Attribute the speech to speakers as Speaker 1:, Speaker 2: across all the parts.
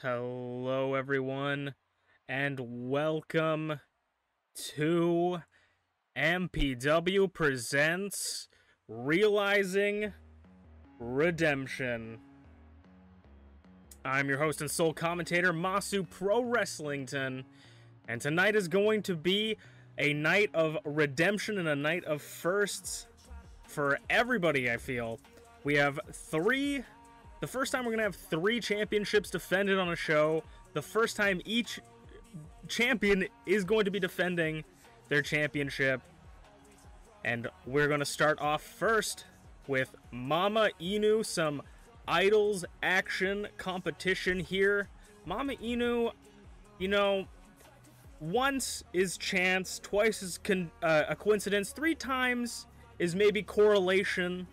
Speaker 1: Hello, everyone, and welcome to MPW Presents Realizing Redemption. I'm your host and sole commentator, Masu Pro Wrestlington, and tonight is going to be a night of redemption and a night of firsts for everybody, I feel. We have the first time we're going to have 3 championships defended on a show. The first time each champion is going to be defending their championship. And we're going to start off first with MamaInu, some idols action competition here. MamaInu, you know, once is chance, twice is a coincidence, 3 times is maybe correlation,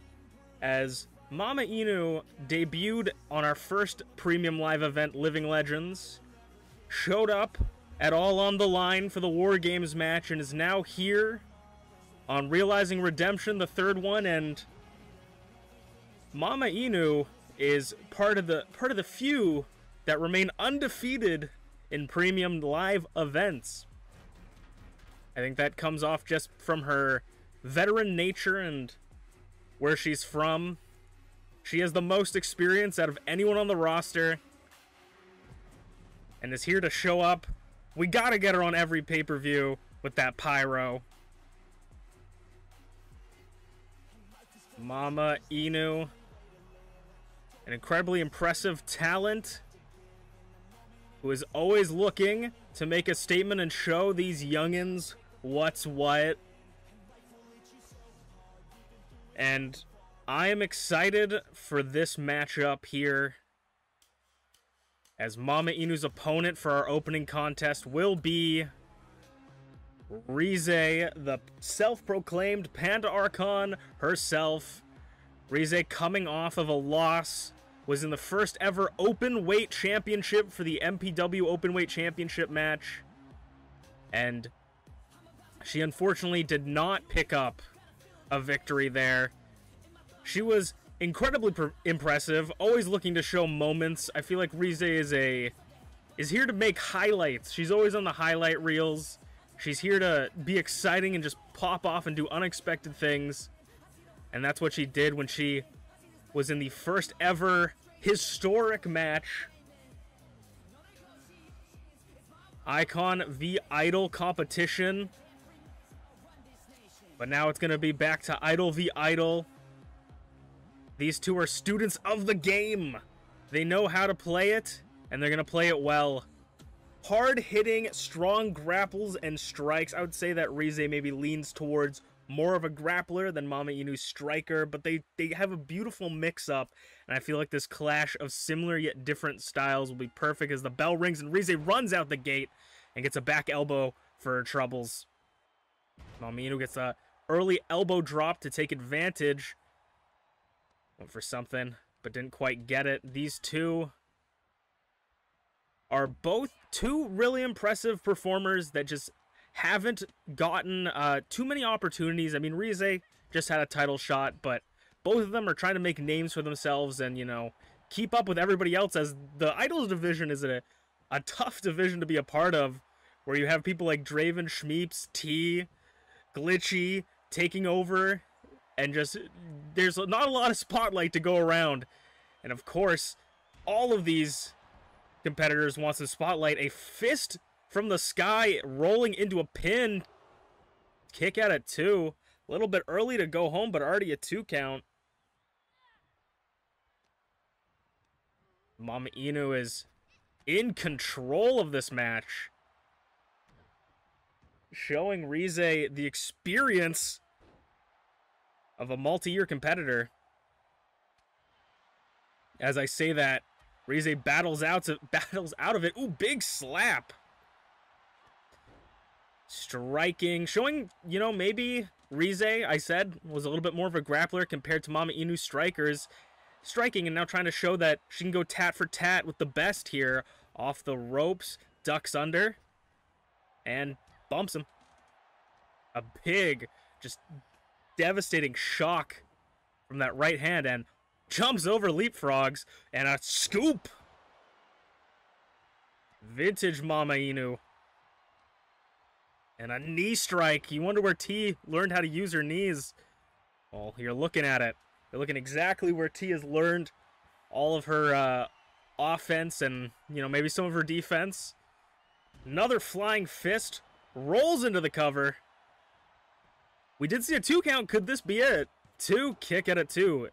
Speaker 1: as MamaInu debuted on our first premium live event, Living Legends, showed up at All on the Line for the War Games match, and is now here on Realizing Redemption, the 3rd one. And MamaInu is part of the few that remain undefeated in premium live events. I think that comes off just from her veteran nature and where she's from. She has the most experience out of anyone on the roster and is here to show up. We gotta get her on every pay-per-view with that pyro. MamaInu, an incredibly impressive talent who is always looking to make a statement and show these youngins what's what. And I am excited for this matchup here, as MamaInu's opponent for our opening contest will be Rize, the self-proclaimed Panda Archon herself. Rize, coming off of a loss, was in the first ever open weight championship for the MPW open weight championship match, and she unfortunately did not pick up a victory there. She was incredibly impressive, always looking to show moments. I feel like Rize is here to make highlights. She's always on the highlight reels. She's here to be exciting and just pop off and do unexpected things. And that's what she did when she was in the first ever historic match, Icon v Idol competition. But now it's going to be back to Idol v Idol. These two are students of the game. They know how to play it, and they're going to play it well. Hard-hitting, strong grapples and strikes. I would say that Rize maybe leans towards more of a grappler than MamaInu's striker, but they have a beautiful mix-up, and I feel like this clash of similar yet different styles will be perfect as the bell rings and Rize runs out the gate and gets a back elbow for her troubles. MamaInu gets a early elbow drop to take advantage. Went for something, but didn't quite get it. These two are both 2 really impressive performers that just haven't gotten too many opportunities. I mean, Rize just had a title shot, but both of them are trying to make names for themselves and, you know, keep up with everybody else, as the Idols division is a tough division to be a part of, where you have people like Draven, Shmeeps, T, Glitchy taking over, and just there's not a lot of spotlight to go around. And of course, all of these competitors want to spotlight. A fist from the sky rolling into a pin. Kick out at 2. A little bit early to go home, but already a 2 count. MamaInu is in control of this match, showing Rize the experience of a multi-year competitor. As I say that, Rize battles out of it. Ooh, big slap. Striking, showing, you know, maybe Rize, I said, was a little bit more of a grappler compared to MamaInu's strikers. Striking and now trying to show that she can go tat for tat with the best here. Off the ropes, ducks under, and bumps him. A big, just devastating shock from that right hand, and jumps over, leapfrogs, and a scoop. Vintage MamaInu. And a knee strike. You wonder where T learned how to use her knees. Well, you're looking at it. You're looking exactly where T has learned all of her offense and, you know, maybe some of her defense. Another flying fist. Rolls into the cover. We did see a 2 count. Could this be it? 2, kick at it 2.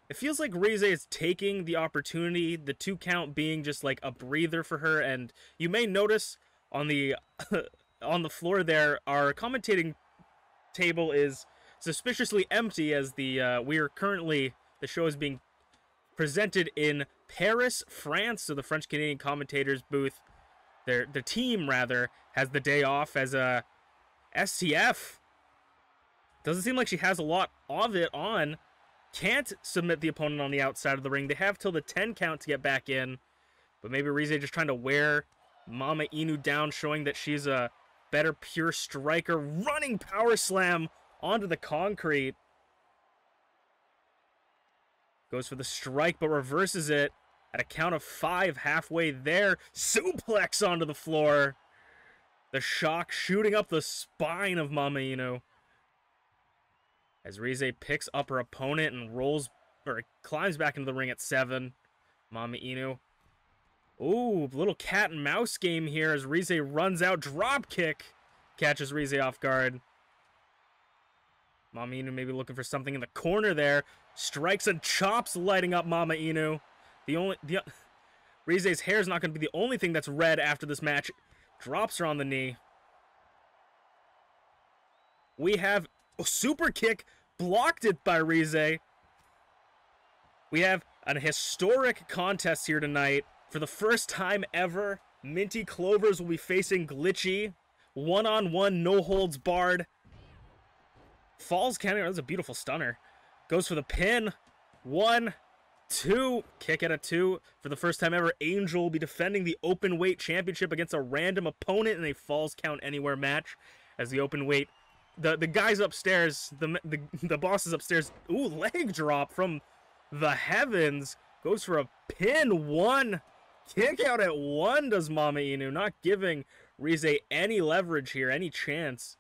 Speaker 1: It feels like Rize is taking the opportunity, the 2 count being just like a breather for her. And you may notice on the on the floor there, our commentating table is suspiciously empty as the the show is being presented in Paris, France. So the French-Canadian commentators booth, the team rather, has the day off as a STF. Doesn't seem like she has a lot of it on. Can't submit the opponent on the outside of the ring. They have till the 10 count to get back in. But maybe Rize just trying to wear MamaInu down, showing that she's a better pure striker. Running power slam onto the concrete. Goes for the strike, but reverses it at a count of 5 halfway there. Suplex onto the floor. The shock shooting up the spine of MamaInu. As Rize picks up her opponent and rolls, or climbs back into the ring at 7. MamaInu. Ooh, little cat and mouse game here as Rize runs out. Drop kick. Catches Rize off guard. MamaInu maybe looking for something in the corner there. Strikes and chops lighting up MamaInu. Rize's hair is not going to be the only thing that's red after this match. Drops her on the knee. We have a super kick. Blocked it by Rize. We have a historic contest here tonight. For the first time ever, MintyClovers will be facing Glitchy. One-on-one, no holds barred. Falls counter. That's a beautiful stunner. Goes for the pin. 1, 2. Kick at a 2. For the first time ever, Angel will be defending the open weight championship against a random opponent in a falls count anywhere match. As the open weight, the guys upstairs, the bosses upstairs. Ooh, leg drop from the heavens. Goes for a pin. 1. Kick out at 1 does MamaInu, not giving Rize any leverage here, any chance.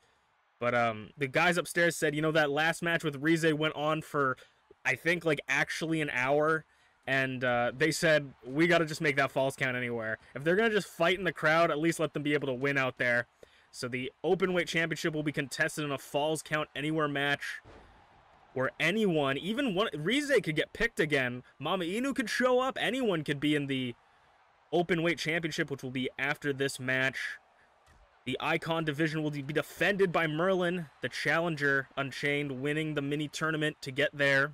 Speaker 1: But the guys upstairs said, you know, that last match with Rize went on for, I think, like, actually an hour. And they said, we got to just make that falls count anywhere. If they're going to just fight in the crowd, at least let them be able to win out there. So the Openweight Championship will be contested in a falls count anywhere match. Where anyone, even one, Rize could get picked again. MamaInu could show up. Anyone could be in the Openweight Championship, which will be after this match. The Icon division will be defended by Merlin, the challenger, Unchained, winning the mini tournament to get there.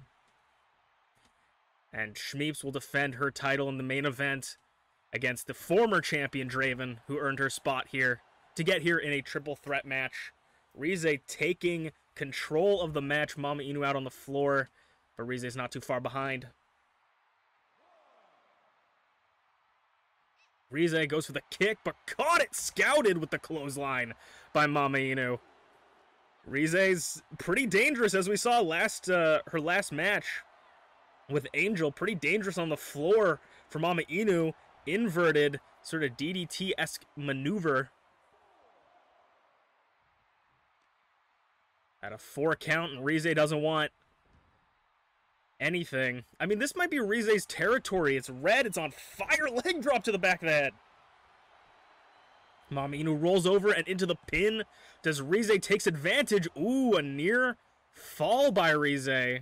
Speaker 1: And Shmeeps will defend her title in the main event against the former champion Draven, who earned her spot here to get here in a triple threat match. Rize taking control of the match. MamaInu out on the floor, but Rize is not too far behind. Rize goes for the kick, but caught it, scouted with the clothesline by MamaInu. Rize's pretty dangerous, as we saw her last match with Angel. Pretty dangerous on the floor for MamaInu. Inverted, sort of DDT-esque maneuver. At a 4 count, and Rize doesn't want anything. I mean, this might be Rize's territory. It's red, it's on fire. Leg drop to the back of the head. MamaInu rolls over and into the pin. Does Rize takes advantage? Ooh, a near fall by Rize.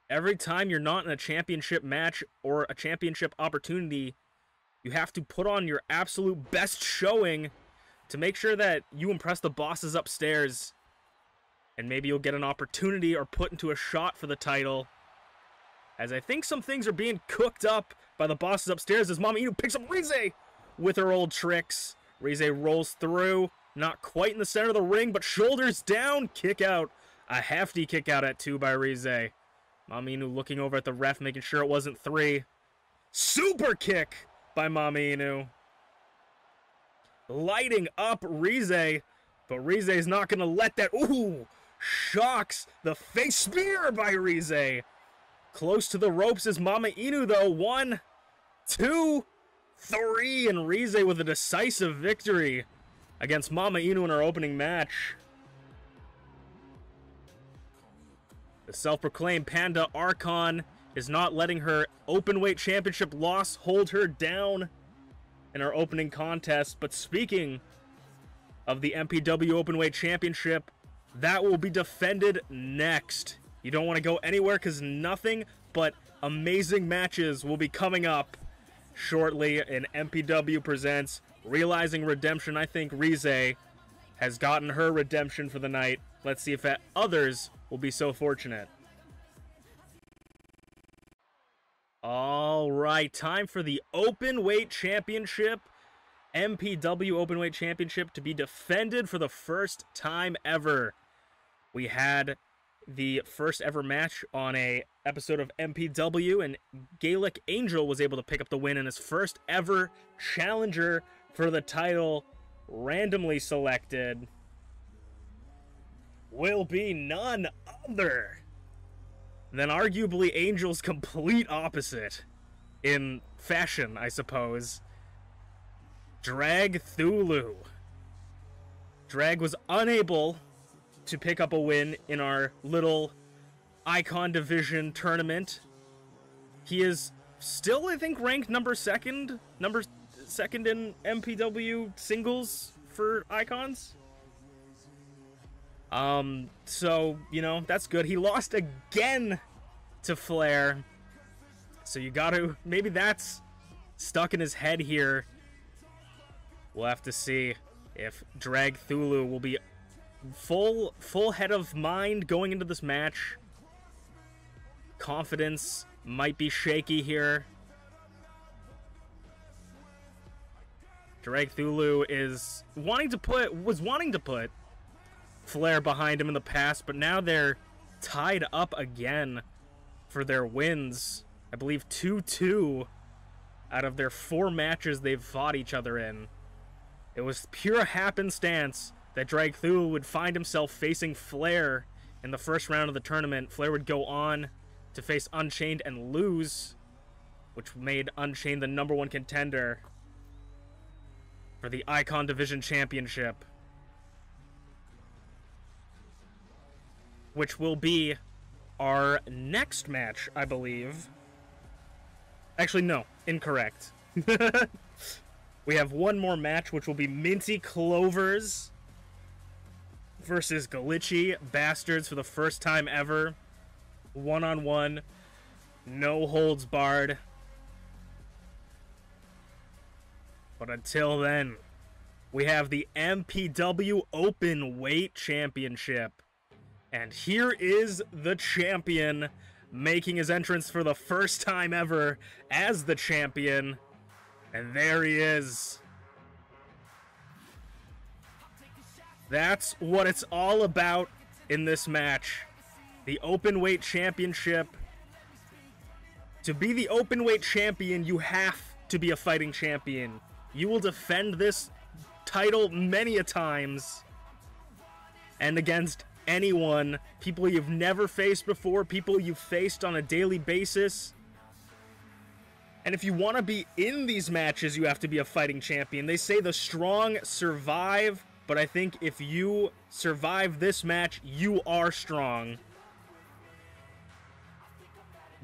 Speaker 1: Every time you're not in a championship match or a championship opportunity, you have to put on your absolute best showing to make sure that you impress the bosses upstairs. And maybe you'll get an opportunity or put into a shot for the title. As I think some things are being cooked up by the bosses upstairs as MamaInu picks up Rize with her old tricks. Rize rolls through, not quite in the center of the ring, but shoulders down, kick out. A hefty kick out at 2 by Rize. MamaInu looking over at the ref, making sure it wasn't 3. Super kick by MamaInu. Lighting up Rize, but Rize is not going to let that. Ooh, shocks the face spear by Rize. Close to the ropes is MamaInu, though. 1, 2-3, and Rize with a decisive victory against MamaInu in our opening match. The self-proclaimed Panda Archon is not letting her openweight championship loss hold her down in our opening contest. But speaking of the MPW Openweight Championship, that will be defended next. You don't want to go anywhere because nothing but amazing matches will be coming up shortly in MPW Presents Realizing Redemption. I think Rize has gotten her redemption for the night. Let's see if others will be so fortunate. All right, time for the Openweight Championship, MPW Openweight Championship, to be defended for the first time ever. We had the first ever match on a episode of MPW, and Gaelic Angel was able to pick up the win in his first ever challenger for the title. Randomly selected will be none other than arguably Angel's complete opposite in fashion, I suppose. Dragthulu. Drag was unable to pick up a win in our little Icon Division tournament. He is still, I think, ranked number second in MPW singles for Icons. So, you know, that's good. He lost again to Flair. So you gotta, maybe that's stuck in his head here. We'll have to see if Dragthulu will be full head of mind going into this match. Confidence might be shaky here. Dragthulu was wanting to put Flair behind him in the past, but now they're tied up again for their wins. I believe 2-2 out of their 4 matches they've fought each other in. It was pure happenstance that Dragthulu would find himself facing Flair in the first round of the tournament. Flair would go on to face Unchained and lose, which made Unchained the #1 contender for the Icon Division Championship, which will be our next match, I believe. Actually, no, incorrect. We have one more match, which will be MintyClovers versus GlitchyBasturds for the first time ever. 1-on-1, no holds barred. But until then, we have the MPW Openweight Championship. And here is the champion making his entrance for the first time ever as the champion. And there he is. That's what it's all about in this match. The Openweight Championship. To be the Openweight Champion, you have to be a fighting champion. You will defend this title many a times. And against anyone, people you've never faced before, people you've faced on a daily basis. And if you want to be in these matches, you have to be a fighting champion. They say the strong survive, but I think if you survive this match, you are strong.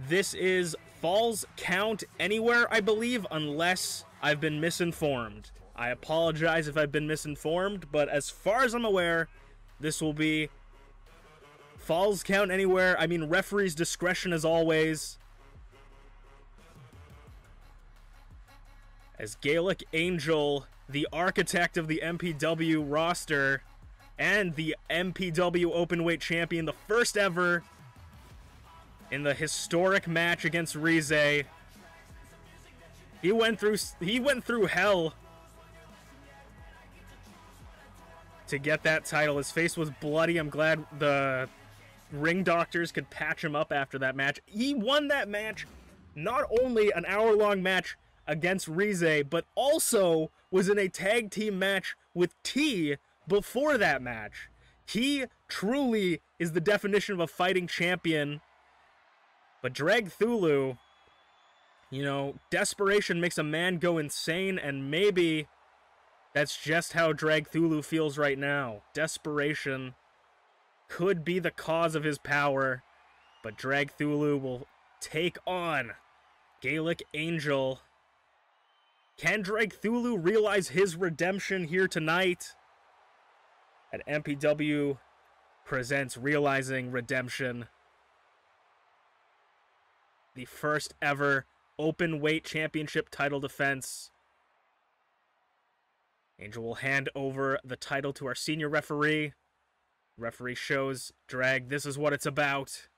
Speaker 1: This is Falls Count Anywhere, I believe, unless I've been misinformed. I apologize if I've been misinformed, but as far as I'm aware, this will be Falls Count Anywhere. I mean, referee's discretion as always. As Gaelic Angel, the architect of the MPW roster, and the MPW Openweight Champion, the first ever in the historic match against Rize. He went through hell to get that title. His face was bloody. I'm glad the ring doctors could patch him up after that match. He won that match, not only an hour-long match against Rize, but also was in a tag team match with T before that match. He truly is the definition of a fighting champion. But Dragthulu You know, desperation makes a man go insane, and maybe that's just how Dragthulu feels right now. Desperation could be the cause of his power, but Dragthulu will take on Gaelic Angel. Can Dragthulu realize his redemption here tonight? At MPW presents Realizing Redemption, the first ever open weight championship title defense. Angel will hand over the title to our senior referee. Referee shows Drag, this is what it's about.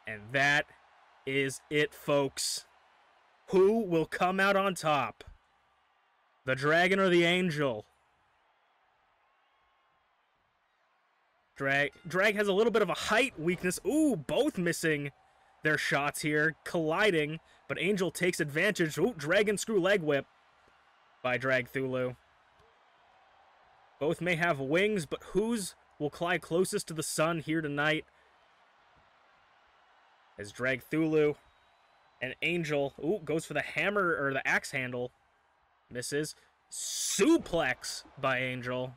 Speaker 1: And that is it, folks. Who will come out on top? The Dragon or the Angel? Drag has a little bit of a height weakness. Ooh, both missing their shots here, colliding, but Angel takes advantage. Ooh, Dragon Screw Leg Whip by Dragthulu. Both may have wings, but whose will fly closest to the sun here tonight? As Dragthulu and Angel, ooh, goes for the hammer or the axe handle. Misses. Suplex by Angel.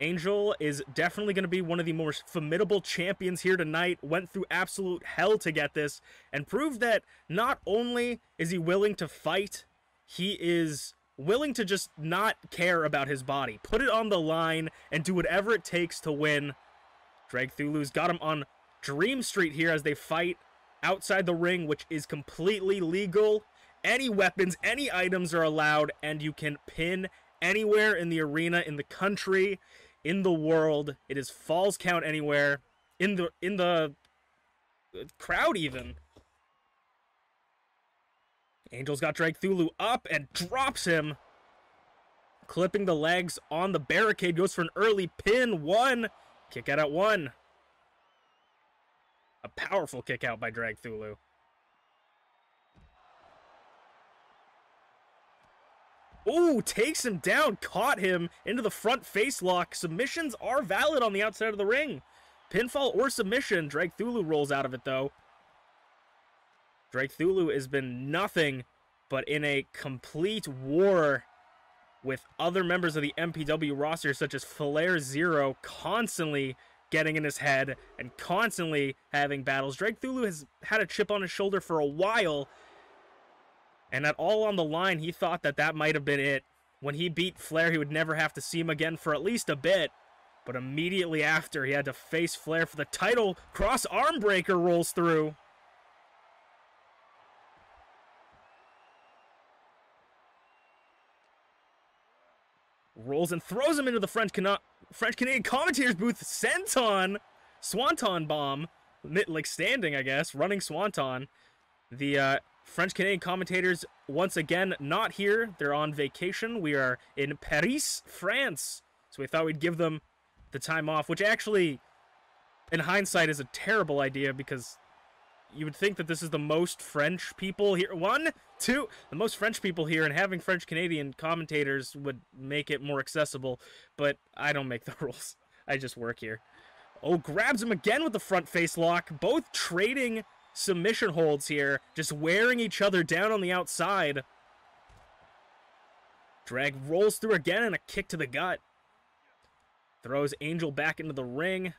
Speaker 1: Angel is definitely going to be one of the more formidable champions here tonight. Went through absolute hell to get this, and proved that not only is he willing to fight, he is willing to just not care about his body. Put it on the line and do whatever it takes to win. Dragthulu's got him on Dream Street here as they fight outside the ring, which is completely legal. Any weapons, any items are allowed, and you can pin anywhere in the arena, in the country, in the world. It is falls count anywhere, in the crowd even. Angel's got Dragthulu up and drops him, clipping the legs on the barricade. Goes for an early pin. One. Kick out at one. A powerful kick out by Dragthulu. Ooh, takes him down, caught him into the front face lock. Submissions are valid on the outside of the ring. Pinfall or submission. Dragthulu rolls out of it, though. Dragthulu has been nothing but in a complete war with other members of the MPW roster, such as FlairZero, constantly getting in his head and constantly having battles. Dragthulu has had a chip on his shoulder for a while, and at All on the Line, he thought that that might have been it. When he beat Flair, he would never have to see him again for at least a bit, but immediately after, he had to face Flair for the title. Cross arm breaker rolls through. Rolls and throws him into the French-Canadian commentator's booth. Swanton bomb. Like standing, I guess. Running Swanton. The French-Canadian commentators, once again, not here. They're on vacation. We are in Paris, France. So we thought we'd give them the time off, which actually, in hindsight, is a terrible idea because you would think that this is the most French people here. The most French people here, and having French-Canadian commentators would make it more accessible, but I don't make the rules. I just work here. Oh, grabs him again with the front face lock. Both trading submission holds here, just wearing each other down on the outside. Drag rolls through again and a kick to the gut. Throws Angel back into the ring.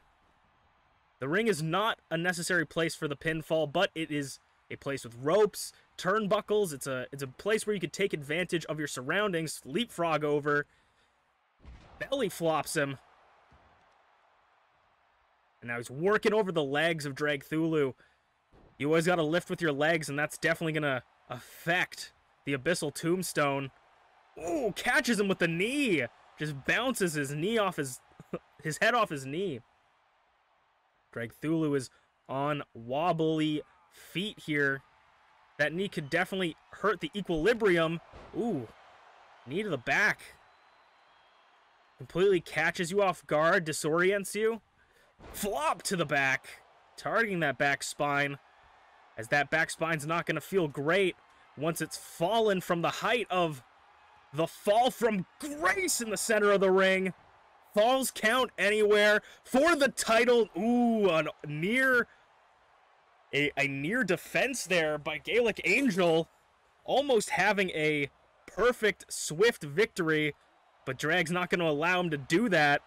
Speaker 1: The ring is not a necessary place for the pinfall, but it is a place with ropes, turnbuckles. It's a place where you could take advantage of your surroundings, leapfrog over. Belly flops him. And now he's working over the legs of Dragthulu. You always got to lift with your legs, and that's definitely going to affect the Abyssal Tombstone. Ooh, catches him with the knee. Just bounces his knee off his head off his knee. Dragthulu is on wobbly feet here. That knee could definitely hurt the equilibrium. Ooh, knee to the back. Completely catches you off guard, disorients you. Flop to the back, targeting that back spine, as that back spine's not going to feel great once it's fallen from the height of the fall from grace in the center of the ring. Falls count anywhere for the title. Ooh, a near defense there by Gaelic Angel, almost having a perfect swift victory, but Drag's not going to allow him to do that.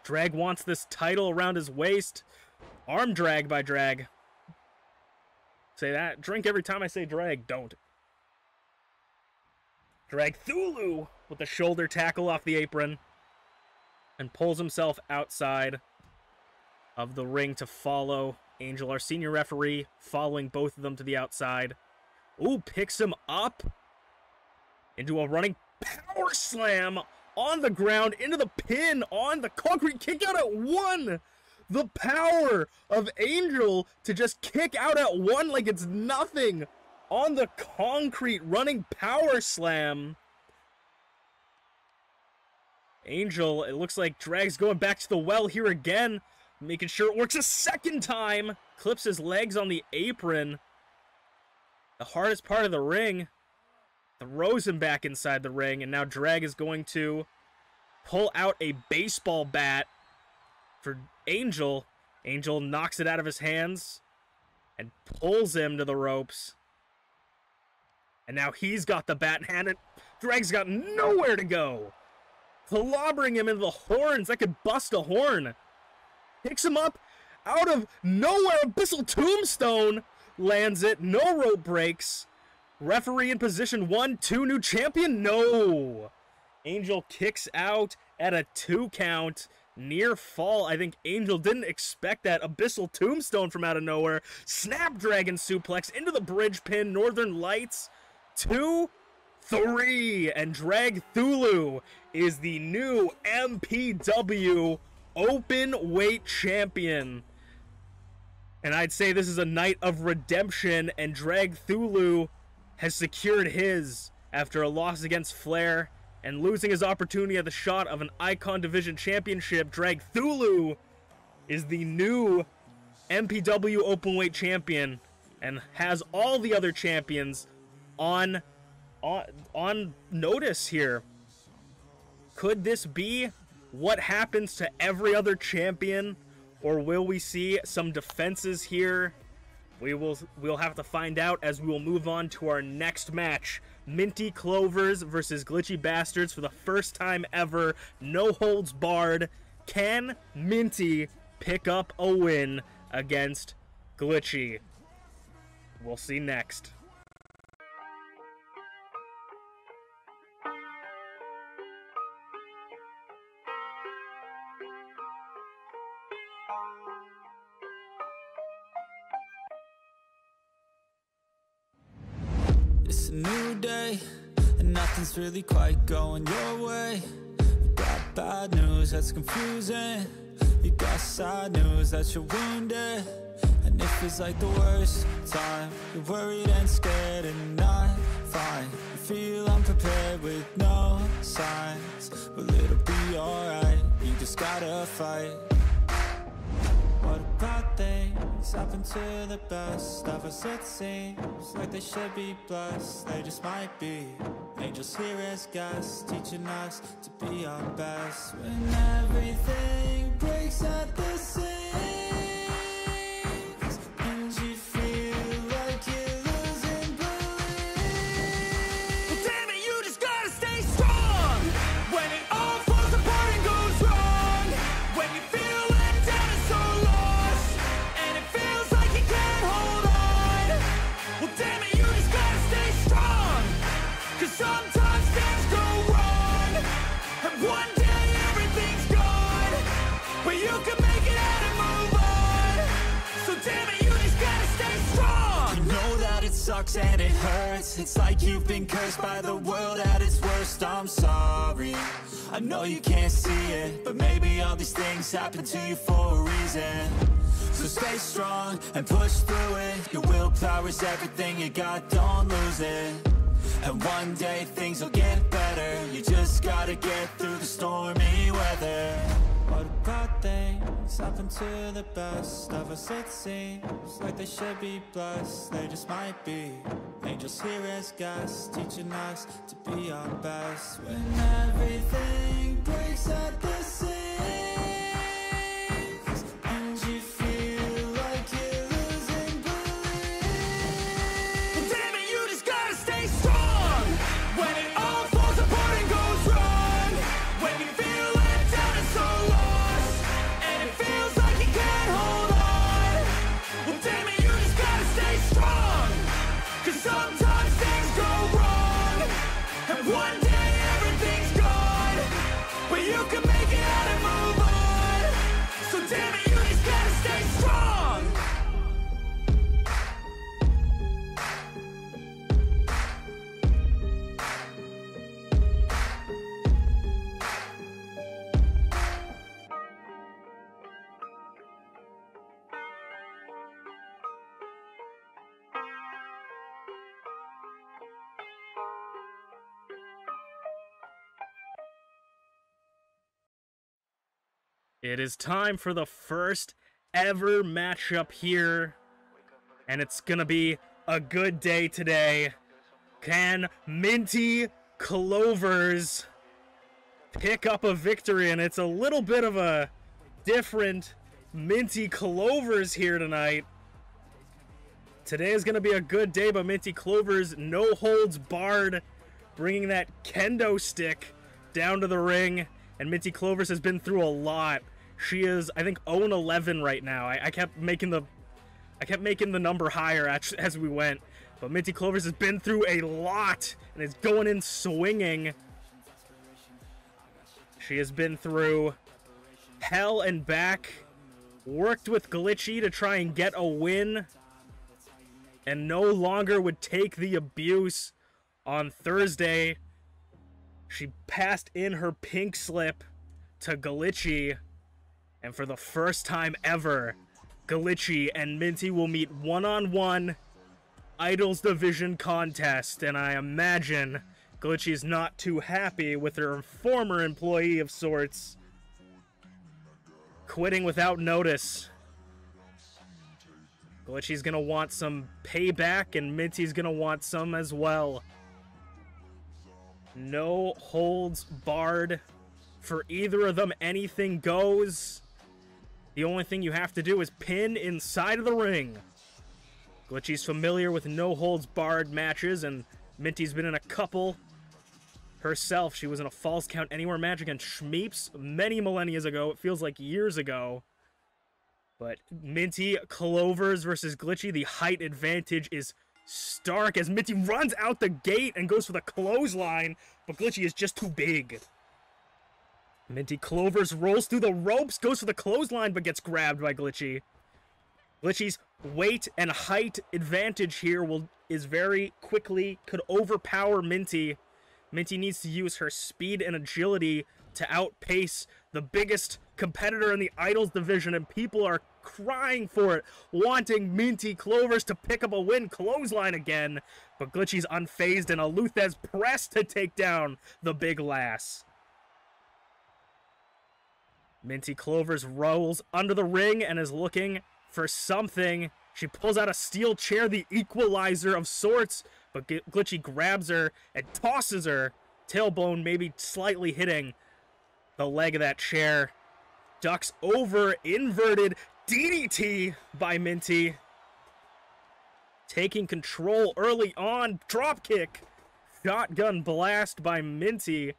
Speaker 1: Drag wants this title around his waist. Arm drag by Drag. Say that. Drink every time I say Drag. Don't. Dragthulu with the shoulder tackle off the apron and pulls himself outside of the ring to follow Angel, our senior referee, following both of them to the outside. Ooh, picks him up into a running power slam on the ground, into the pin on the concrete, kick out at one. The power of Angel to just kick out at one like it's nothing on the concrete, running power slam. Angel, it looks like Drag's going back to the well here again, making sure it works a second time. Clips his legs on the apron. The hardest part of the ring. Throws him back inside the ring, and now Drag is going to pull out a baseball bat for Angel. Angel knocks it out of his hands and pulls him to the ropes. And now he's got the bat in hand, and Drag's got nowhere to go. Clobbering him into the horns. That could bust a horn. Picks him up out of nowhere. Abyssal Tombstone lands it. No rope breaks. Referee in position 1-2. New champion? No. Angel kicks out at a 2 count. Near fall. I think Angel didn't expect that. Abyssal Tombstone from out of nowhere. Snapdragon suplex into the bridge pin. Northern Lights. 2, 3. And Dragthulu is the new MPW open weight champion. And I'd say this is a night of redemption, and Dragthulu has secured his after a loss against Flair and losing his opportunity at the shot of an Icon Division Championship. Dragthulu is the new MPW openweight champion and has all the other champions on notice here. Could this be what happens to every other champion, or will we see some defenses here? We'll have to find out as we will move on to our next match. MintyClovers versus GlitchyBasturds for the first time ever. No holds barred. Can Minty pick up a win against Glitchy? We'll see next.
Speaker 2: It's a new day, and nothing's really quite going your way. You got bad news that's confusing. You got sad news that you're wounded. And it feels like the worst time. You're worried and scared and not fine. You feel unprepared with no signs, but it'll be alright. You just gotta fight. What about things happen to the best of us? It seems like they should be blessed. They just might be angels here as guests, teaching us to be our best. When everything breaks at the seams and you feel like you're losing belief, well, damn it, you just gotta stay strong. When it all falls apart and goes wrong, when you feel let down and so lost, and it feels like you can't hold on, well, damn it, you just gotta stay strong. 'Cause sometimes things go wrong, and one day everything's gone, but you can make it out and move on. So damn it, you just gotta stay strong. You know that it sucks and it hurts. It's like you've been cursed by the world at its worst. I'm sorry, I know you can't see it, but maybe all these things happen to you for a reason. So stay strong and push through it. Your willpower is everything you got, don't lose it. And one day things will get better. You just gotta get through the stormy weather. What about things happen to the best of us? It seems like they should be blessed. They just might be angels here as guests, teaching us to be our best. When everything breaks at the seams
Speaker 1: It is time for the first ever matchup here, and it's gonna be a good day today. Can MintyClovers pick up a victory? And it's a little bit of a different MintyClovers here tonight. Today is gonna be a good day, but MintyClovers no holds barred, bringing that kendo stick down to the ring, and MintyClovers has been through a lot. She is, I think, 0-11 right now. I kept making the number higher as we went, but MintyClovers has been through a lot and is going in swinging. She has been through hell and back, worked with Glitchy to try and get a win, and no longer would take the abuse. On Thursday, she passed in her pink slip to Glitchy, and for the first time ever, Glitchy and Minty will meet one-on-one Idols Division contest, and I imagine Glitchy's not too happy with her former employee of sorts quitting without notice. Glitchy's gonna want some payback, and Minty's gonna want some as well. No holds barred for either of them. Anything goes. The only thing you have to do is pin inside of the ring. Glitchy's familiar with no holds barred matches, and Minty's been in a couple herself. She was in a Falls Count Anywhere match against Shmeeps many millennia ago. It feels like years ago. But MintyClovers versus Glitchy, the height advantage is stark as Minty runs out the gate and goes for the clothesline, but Glitchy is just too big. MintyClovers rolls through the ropes, goes for the clothesline, but gets grabbed by Glitchy. Glitchy's weight and height advantage here is very quickly could overpower Minty. Minty needs to use her speed and agility to outpace the biggest competitor in the Idols division, and people are crying for it, wanting MintyClovers to pick up a win. Clothesline again, but Glitchy's unfazed, and Aluthez pressed to take down the big lass. MintyClovers rolls under the ring and is looking for something. She pulls out a steel chair, the equalizer of sorts, but Glitchy grabs her and tosses her, tailbone maybe slightly hitting the leg of that chair. Ducks over, inverted DDT by Minty. Taking control early on, dropkick, shotgun blast by Minty.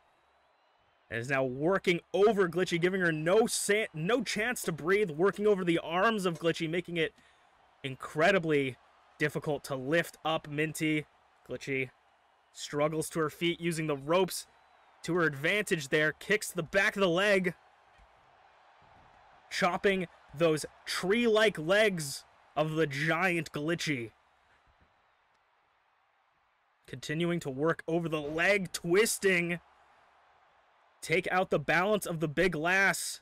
Speaker 1: And is now working over Glitchy, giving her no chance to breathe, working over the arms of Glitchy, making it incredibly difficult to lift up Minty. Glitchy struggles to her feet, using the ropes to her advantage there, kicks the back of the leg, chopping those tree-like legs of the giant Glitchy. Continuing to work over the leg, twisting. Take out the balance of the big lass.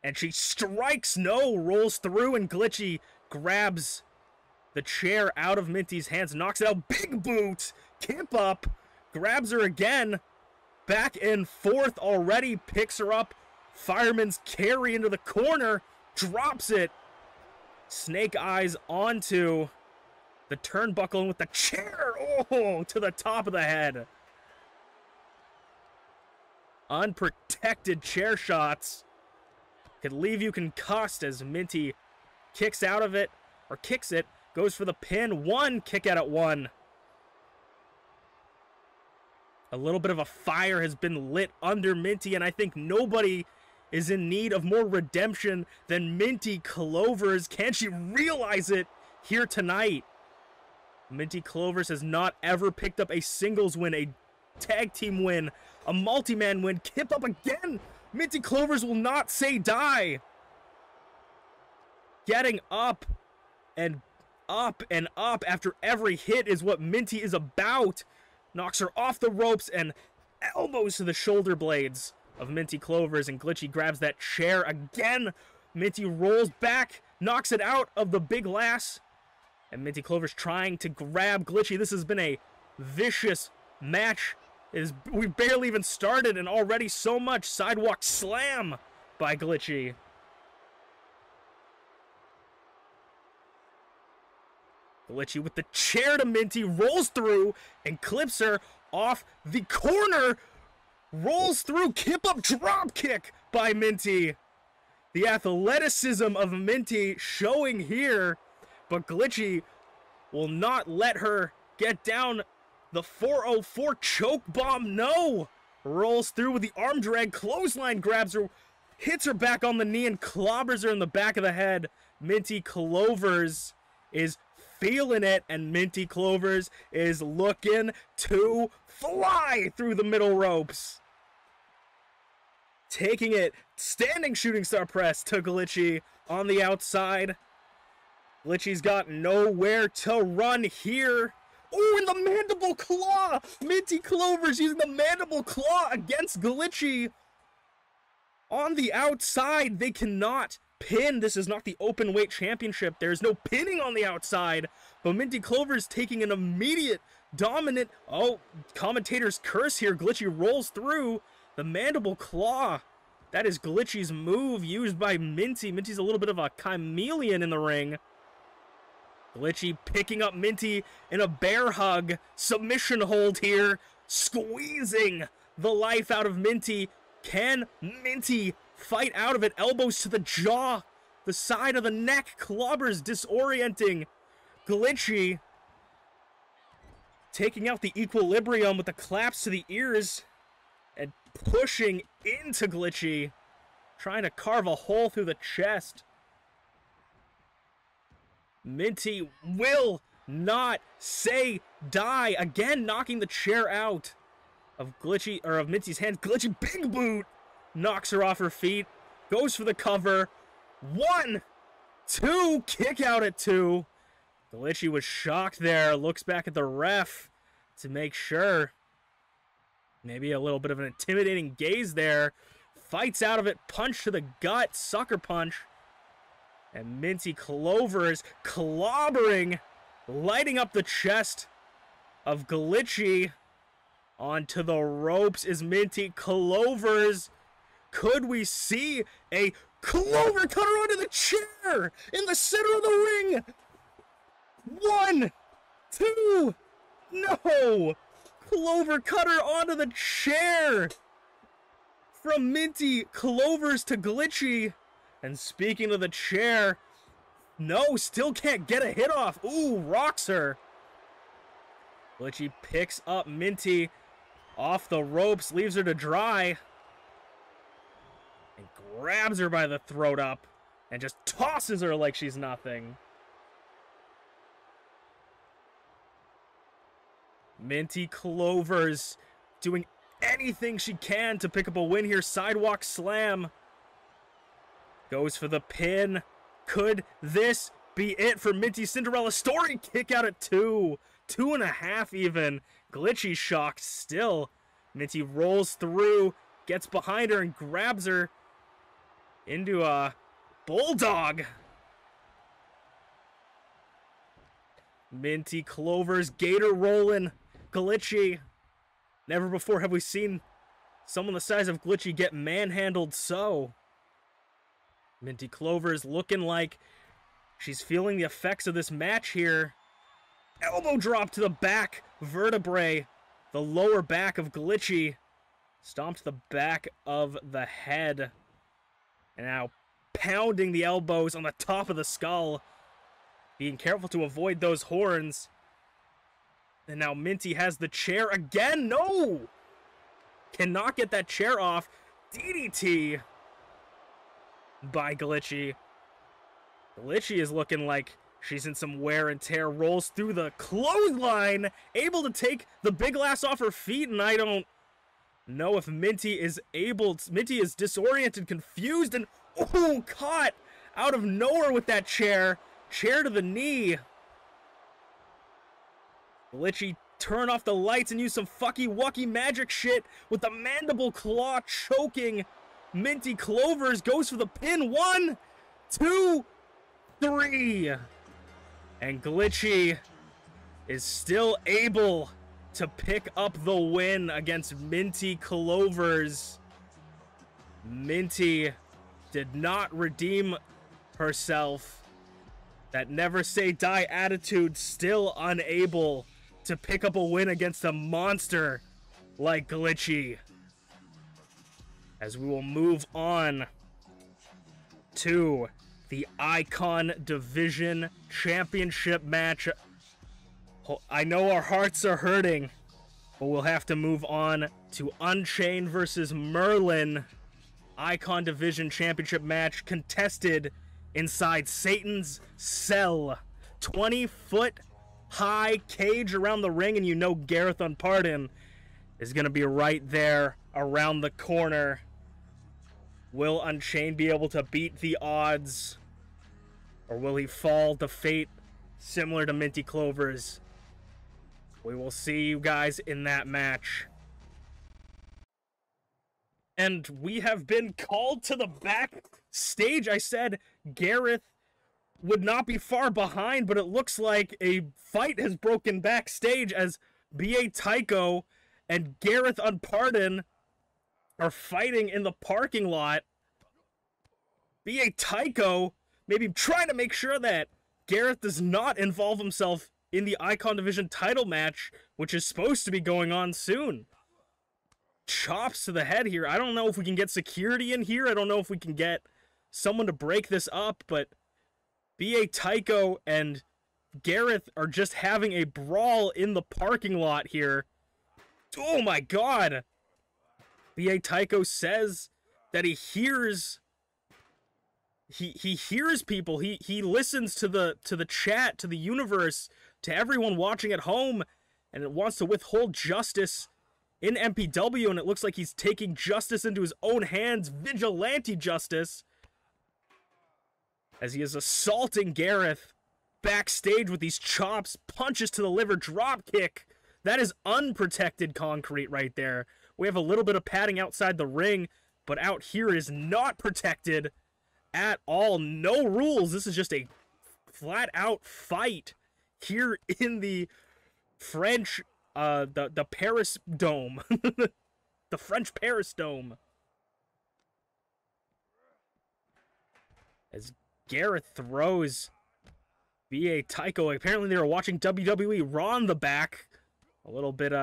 Speaker 1: And she strikes, no, rolls through, and Glitchy grabs the chair out of Minty's hands, knocks it out, big boot, kip up, grabs her again, back and forth already, picks her up, fireman's carry into the corner, drops it, snake eyes onto the turnbuckle, and with the chair, oh, to the top of the head. Unprotected chair shots could leave you concussed as Minty kicks out of it, or kicks it, goes for the pin, one, kick out at one. A little bit of a fire has been lit under Minty, and I think nobody is in need of more redemption than MintyClovers. Can she realize it here tonight? MintyClovers has not ever picked up a singles win, a tag team win, a multi-man win. Kip up again. MintyClovers will not say die. Getting up and up and up after every hit is what Minty is about. Knocks her off the ropes and elbows to the shoulder blades of MintyClovers, and Glitchy grabs that chair again. Minty rolls back, knocks it out of the big lass, and MintyClovers trying to grab Glitchy. This has been a vicious match. We barely even started, and already so much sidewalk slam by Glitchy. Glitchy with the chair to Minty, rolls through and clips her off the corner. Rolls through, kip up drop kick by Minty. The athleticism of Minty showing here, but Glitchy will not let her get down. The 404 choke bomb, no! Rolls through with the arm drag, clothesline grabs her, hits her back on the knee and clobbers her in the back of the head. MintyClovers is feeling it, and MintyClovers is looking to fly through the middle ropes. Taking it, standing shooting star press to Glitchy on the outside. Glitchy's got nowhere to run here. Oh, and the mandible claw! MintyClovers using the mandible claw against Glitchy. On the outside, they cannot pin. This is not the open weight championship. There's no pinning on the outside. But MintyClovers taking an immediate dominant... Oh, commentator's curse here. Glitchy rolls through. The mandible claw. That is Glitchy's move used by Minty. Minty's a little bit of a chameleon in the ring. Glitchy picking up Minty in a bear hug. Submission hold here. Squeezing the life out of Minty. Can Minty fight out of it? Elbows to the jaw. The side of the neck. Clobbers disorienting. Glitchy taking out the equilibrium with the claps to the ears. And pushing into Glitchy. Trying to carve a hole through the chest. Minty will not say die. Again, knocking the chair out of Glitchy, or of Minty's hands. Glitchy big boot knocks her off her feet. Goes for the cover. 1, 2, kick out at 2. Glitchy was shocked there. Looks back at the ref to make sure. Maybe a little bit of an intimidating gaze there. Fights out of it. Punch to the gut. Sucker punch. And MintyClovers clobbering, lighting up the chest of Glitchy. Onto the ropes is MintyClovers. Could we see a Clover cutter onto the chair in the center of the ring? 1, 2, no! Clover cutter onto the chair from MintyClovers to Glitchy. And speaking of the chair, no, still can't get a hit off. Ooh, rocks her. Glitchy picks up Minty off the ropes, leaves her to dry. And grabs her by the throat up and just tosses her like she's nothing. MintyClovers doing anything she can to pick up a win here. Sidewalk slam. Goes for the pin. Could this be it for Minty Cinderella story? Kick out at 2. 2.5 even. Glitchy shocked still. Minty rolls through. Gets behind her and grabs her into a bulldog. MintyClovers gator rolling Glitchy. Never before have we seen someone the size of Glitchy get manhandled so. MintyClovers looking like she's feeling the effects of this match here. Elbow drop to the back vertebrae. The lower back of Glitchy. Stomp to the back of the head. And now pounding the elbows on the top of the skull. Being careful to avoid those horns. And now Minty has the chair again. No! Cannot get that chair off. DDT by Glitchy. Glitchy is looking like she's in some wear and tear. Rolls through the clothesline. Able to take the big lass off her feet. And I don't know if Minty is able to... Minty is disoriented, confused, and... Oh, caught out of nowhere with that chair. Chair to the knee. Glitchy turn off the lights and use some fucky-wucky magic shit with the mandible claw choking MintyClovers. Goes for the pin. 1, 2, 3. And Glitchy is still able to pick up the win against MintyClovers. Minty did not redeem herself. That never say die attitude still unable to pick up a win against a monster like Glitchy. As we will move on to the Icon Division Championship match. I know our hearts are hurting, but we'll have to move on to Unchained versus Merlin. Icon Division Championship match contested inside Satan's cell. 20-foot high cage around the ring, and you know Gareth Unpardon is going to be right there around the corner. Will Unchained be able to beat the odds? Or will he fall to fate similar to MintyClovers? We will see you guys in that match. And we have been called to the back stage. I said Gareth would not be far behind, but it looks like a fight has broken backstage as B.A. Tycho and Gareth Unpardon are fighting in the parking lot. B.A. Tycho maybe trying to make sure that Gareth does not involve himself in the Icon Division title match, which is supposed to be going on soon. Chops to the head here. I don't know if we can get security in here. I don't know if we can get someone to break this up, but B.A. Tycho and Gareth are just having a brawl in the parking lot here. Oh my god! B.A. Tycho says that he hears he hears people. He listens to the chat, to the universe, to everyone watching at home, and it wants to withhold justice in MPW, and it looks like he's taking justice into his own hands, vigilante justice, as he is assaulting Gareth backstage with these chops, punches to the liver, drop kick. That is unprotected concrete right there. We have a little bit of padding outside the ring, but out here is not protected at all. No rules. This is just a flat-out fight here in the French, the Paris Dome. The French Paris Dome. As Gareth throws B.A. Tycho. Apparently they were watching WWE Raw in the back. A little bit,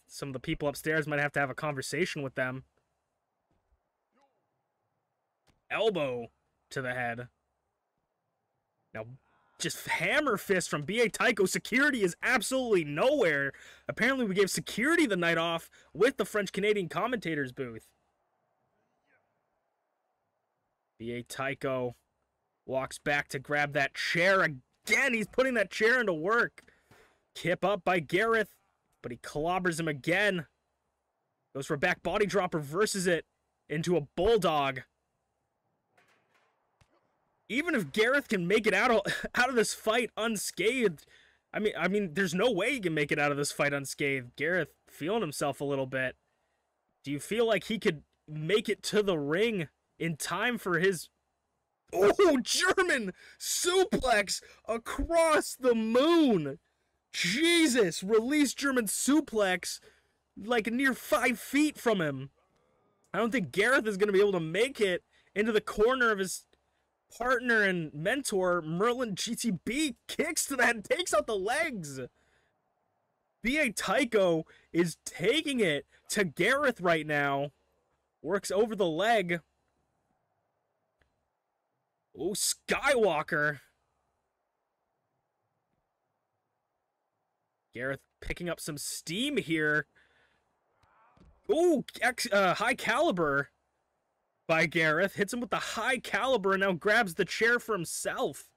Speaker 1: some of the people upstairs might have to have a conversation with them. Elbow to the head. Now, just hammer fist from B.A. Tycho. Security is absolutely nowhere. Apparently we gave security the night off with the French-Canadian commentators booth. B.A. Tycho walks back to grab that chair again. He's putting that chair into work. Kip up by Gareth, but he clobbers him again. Goes for a back body drop, reverses it into a bulldog. Even if Gareth can make it out of this fight unscathed, I mean, there's no way he can make it out of this fight unscathed. Gareth feeling himself a little bit. Do you feel like he could make it to the ring in time for his... Oh, German suplex across the moon! Jesus! Release German suplex like near 5 feet from him. I don't think Gareth is going to be able to make it into the corner of his partner and mentor. MerlinGTB kicks to that and takes out the legs. B.A. Tycho is taking it to Gareth right now. Works over the leg. Oh, Skywalker. Gareth picking up some steam here. Ooh, high caliber by Gareth. Hits him with the high caliber and now grabs the chair for himself.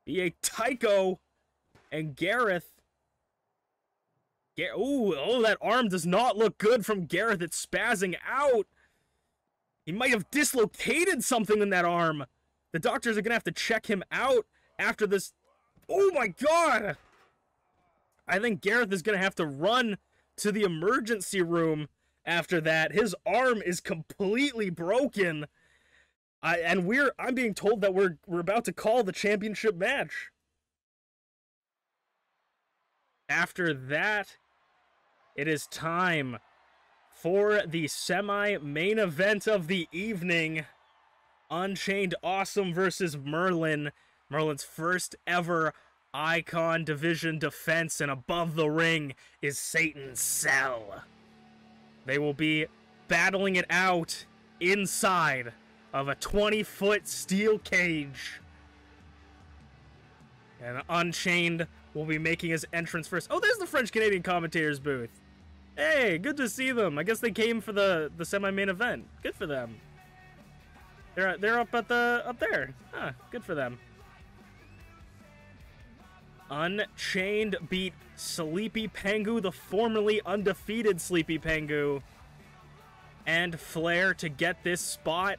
Speaker 1: B.A. Tycho and Gareth. Oh, that arm does not look good from Gareth. It's spazzing out. He might have dislocated something in that arm. The doctors are going to have to check him out after this. Oh my god! I think Gareth is going to have to run to the emergency room after that. His arm is completely broken. I'm being told that we're about to call the championship match. After that, it is time for the semi-main event of the evening. UnchainedAwesome versus Merlin. Merlin's first ever Icon Division defense, and above the ring is Satan's cell. They will be battling it out inside of a 20-foot steel cage. And Unchained will be making his entrance first. Oh, there's the French-Canadian commentators booth. Hey, good to see them. I guess they came for the semi-main event. Good for them. They're up there. Ah, good for them. Unchained beat TheSleepyPengu, the formerly undefeated SleepyPengu, and Flair to get this spot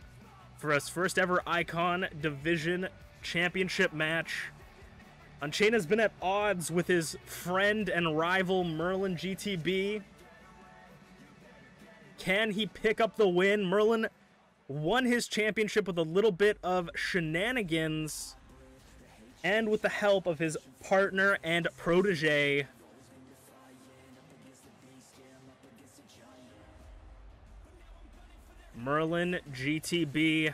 Speaker 1: for his first ever Icon Division Championship match. Unchained has been at odds with his friend and rival MerlinGTB. Can he pick up the win? Merlin won his championship with a little bit of shenanigans and with the help of his partner and protege. MerlinGTB,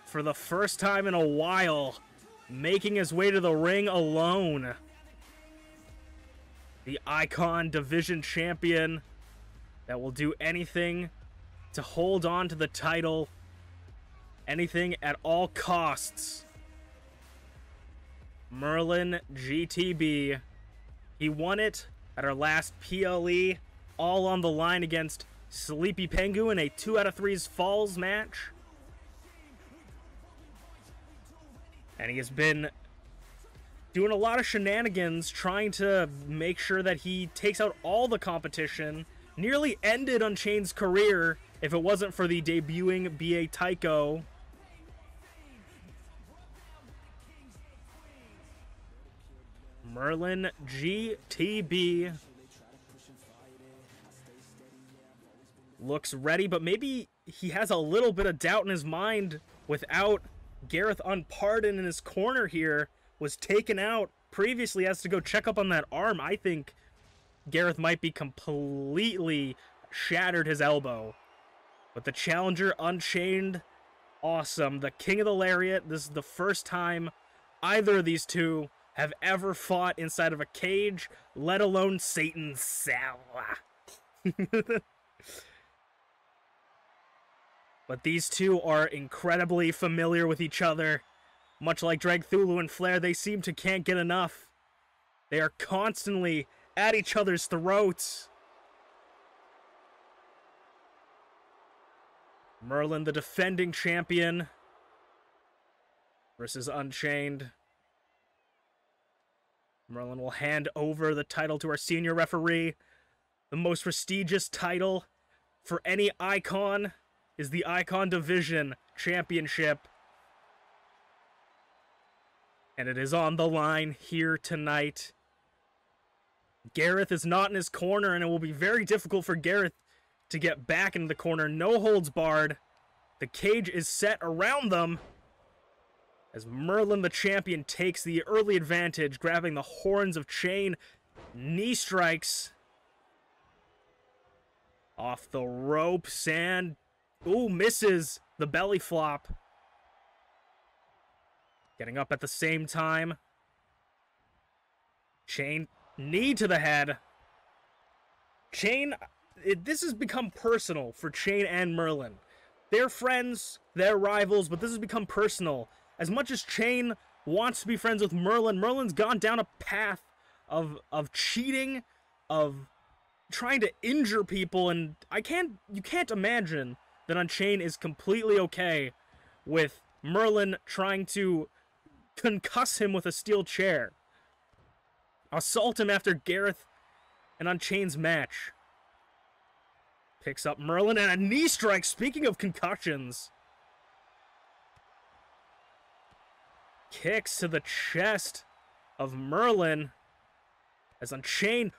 Speaker 1: for the first time in a while, making his way to the ring alone. The Icon Division champion that will do anything to hold on to the title. Anything at all costs. MerlinGTB. He won it at our last PLE, all on the line against TheSleepyPengu in a 2 out of 3's falls match. And he has been doing a lot of shenanigans, trying to make sure that he takes out all the competition. Nearly ended Unchained's career if it wasn't for the debuting BA Tycho. MerlinGTB looks ready, but maybe he has a little bit of doubt in his mind without Gareth Unpardoned in his corner here. Was taken out previously, has to go check up on that arm. I think Gareth might be completely shattered his elbow. But the challenger, UnchainedAwesome, the king of the lariat. This is the first time either of these two have ever fought inside of a cage, let alone Satan's cell. But these two are incredibly familiar with each other. Much like Dragthulu and Flair, they seem to can't get enough. They are constantly at each other's throats. Merlin, the defending champion, versus Unchained. Merlin will hand over the title to our senior referee. The most prestigious title for any Icon is the Icon Division Championship. And it is on the line here tonight. Gareth is not in his corner, and it will be very difficult for Gareth to get back into the corner. No holds barred. The cage is set around them as Merlin, the champion, takes the early advantage, grabbing the horns of Chain. Knee strikes off the ropes, and ooh, misses the belly flop. Getting up at the same time. Chain, knee to the head. Chain, this has become personal for Chain and Merlin. They're friends, they're rivals, but this has become personal. As much as Chain wants to be friends with Merlin, Merlin's gone down a path of cheating, of trying to injure people, and you can't imagine that Unchained is completely okay with Merlin trying to concuss him with a steel chair. Assault him after Gareth and Unchained's match. Picks up Merlin, and a knee strike, speaking of concussions. Kicks to the chest of Merlin as Unchained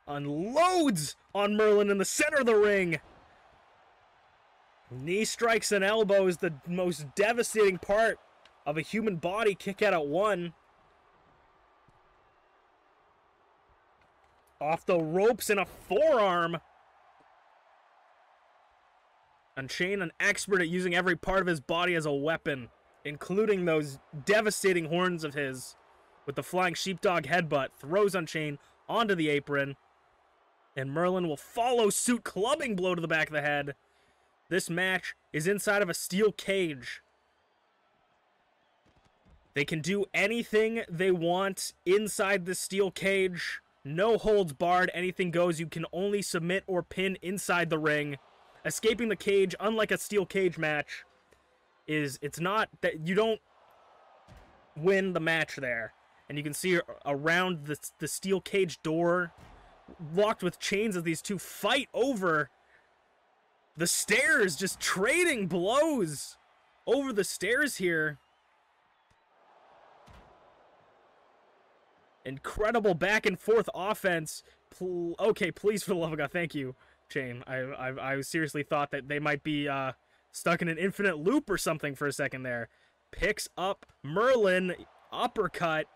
Speaker 1: unloads on Merlin in the center of the ring. Knee strikes and elbows, the most devastating part of a human body. Kick out at one. Off the ropes in a forearm. Unchained, an expert at using every part of his body as a weapon, including those devastating horns of his. With the flying sheepdog headbutt, throws Unchained onto the apron. And Merlin will follow suit, clubbing blow to the back of the head. This match is inside of a steel cage. They can do anything they want inside the steel cage. No holds barred, anything goes. You can only submit or pin inside the ring. Escaping the cage, unlike a steel cage match, it's not that you don't win the match there. And you can see around the steel cage door, locked with chains, as these two fight over the stairs, just trading blows over the stairs here. Incredible back and forth offense. Okay, please, for the love of God, thank you, Chain. I seriously thought that they might be stuck in an infinite loop or something for a second there. Picks up Merlin, uppercut.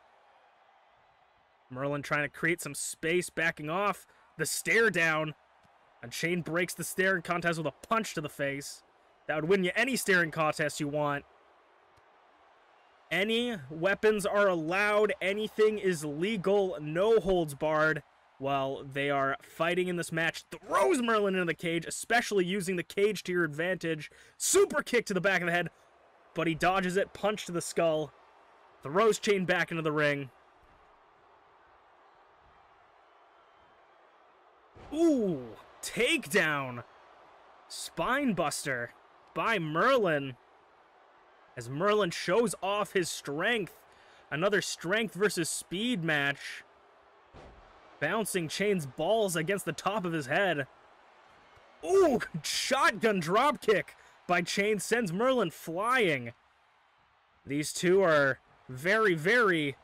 Speaker 1: Merlin trying to create some space, backing off the stare down. And Chain breaks the staring contest with a punch to the face. That would win you any staring contest you want. Any weapons are allowed. Anything is legal. No holds barred. While they are fighting in this match, throws Merlin into the cage, especially using the cage to your advantage. Super kick to the back of the head, but he dodges it. Punch to the skull. Throws Chain back into the ring. Ooh, takedown. Spine buster by Merlin. As Merlin shows off his strength. Another strength versus speed match. Bouncing Chain's balls against the top of his head. Ooh, shotgun dropkick by Chain sends Merlin flying. These two are very, very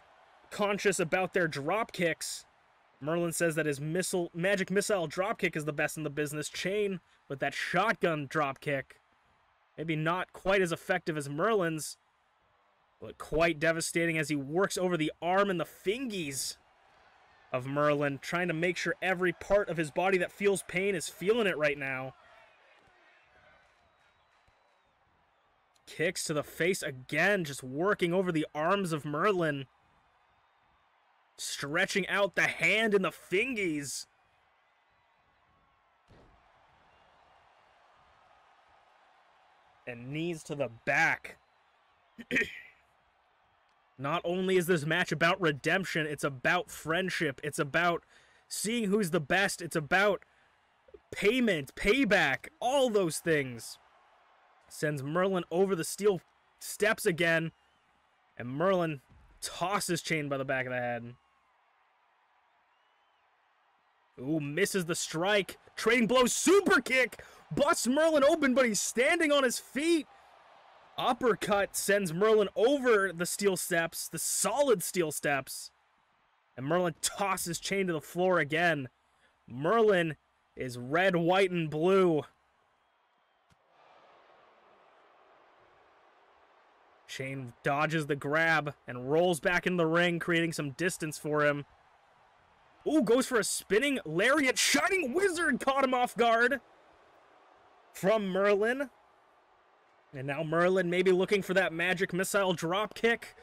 Speaker 1: conscious about their dropkicks. Merlin says that his magic missile dropkick is the best in the business. Chain with that shotgun dropkick. Maybe not quite as effective as Merlin's, but quite devastating as he works over the arm and the fingies of Merlin, trying to make sure every part of his body that feels pain is feeling it right now. Kicks to the face again, just working over the arms of Merlin. Stretching out the hand and the fingies. And knees to the back. Not only is this match about redemption, it's about friendship. It's about seeing who's the best. It's about payment, payback, all those things. Sends Merlin over the steel steps again. And Merlin tosses Chain by the back of the head. Ooh, misses the strike. Trading blows, super kick. Busts Merlin open, but he's standing on his feet. Uppercut sends Merlin over the steel steps, the solid steel steps. And Merlin tosses Chain to the floor again. Merlin is red, white, and blue. Chain dodges the grab and rolls back in the ring, creating some distance for him. Ooh, goes for a spinning lariat. Shining Wizard caught him off guard from Merlin. And now Merlin maybe looking for that magic missile drop kick.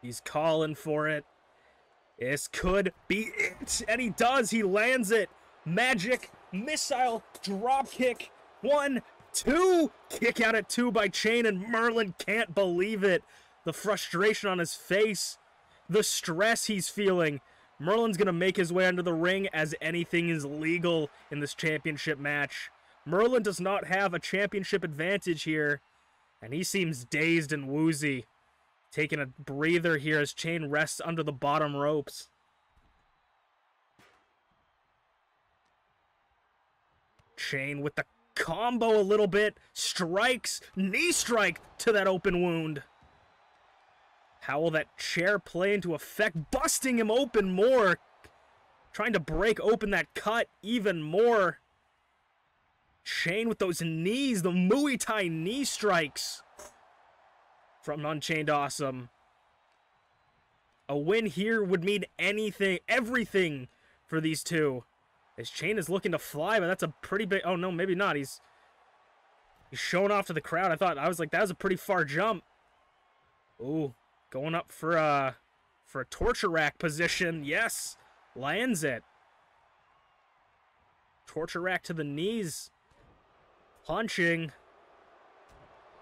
Speaker 1: He's calling for it. This could be it. And he does. He lands it. Magic missile drop kick. 1, 2. Kick out at 2 by Chain, and Merlin can't believe it. The frustration on his face. The stress he's feeling. Merlin's going to make his way under the ring as anything is legal in this championship match. Merlin does not have a championship advantage here, and he seems dazed and woozy. Taking a breather here as Chain rests under the bottom ropes. Chain with the combo a little bit. Strikes. Knee strike to that open wound. How will that chair play into effect? Busting him open more. Trying to break open that cut even more. Chain with those knees. The Muay Thai knee strikes from UnchainedAwesome. A win here would mean anything, everything for these two. His chain is looking to fly, but that's a pretty big... Oh, no, maybe not. He's showing off to the crowd. I was like, that was a pretty far jump. Ooh, going up for a torture rack position. Yes, lands it. Torture rack to the knees. Punching.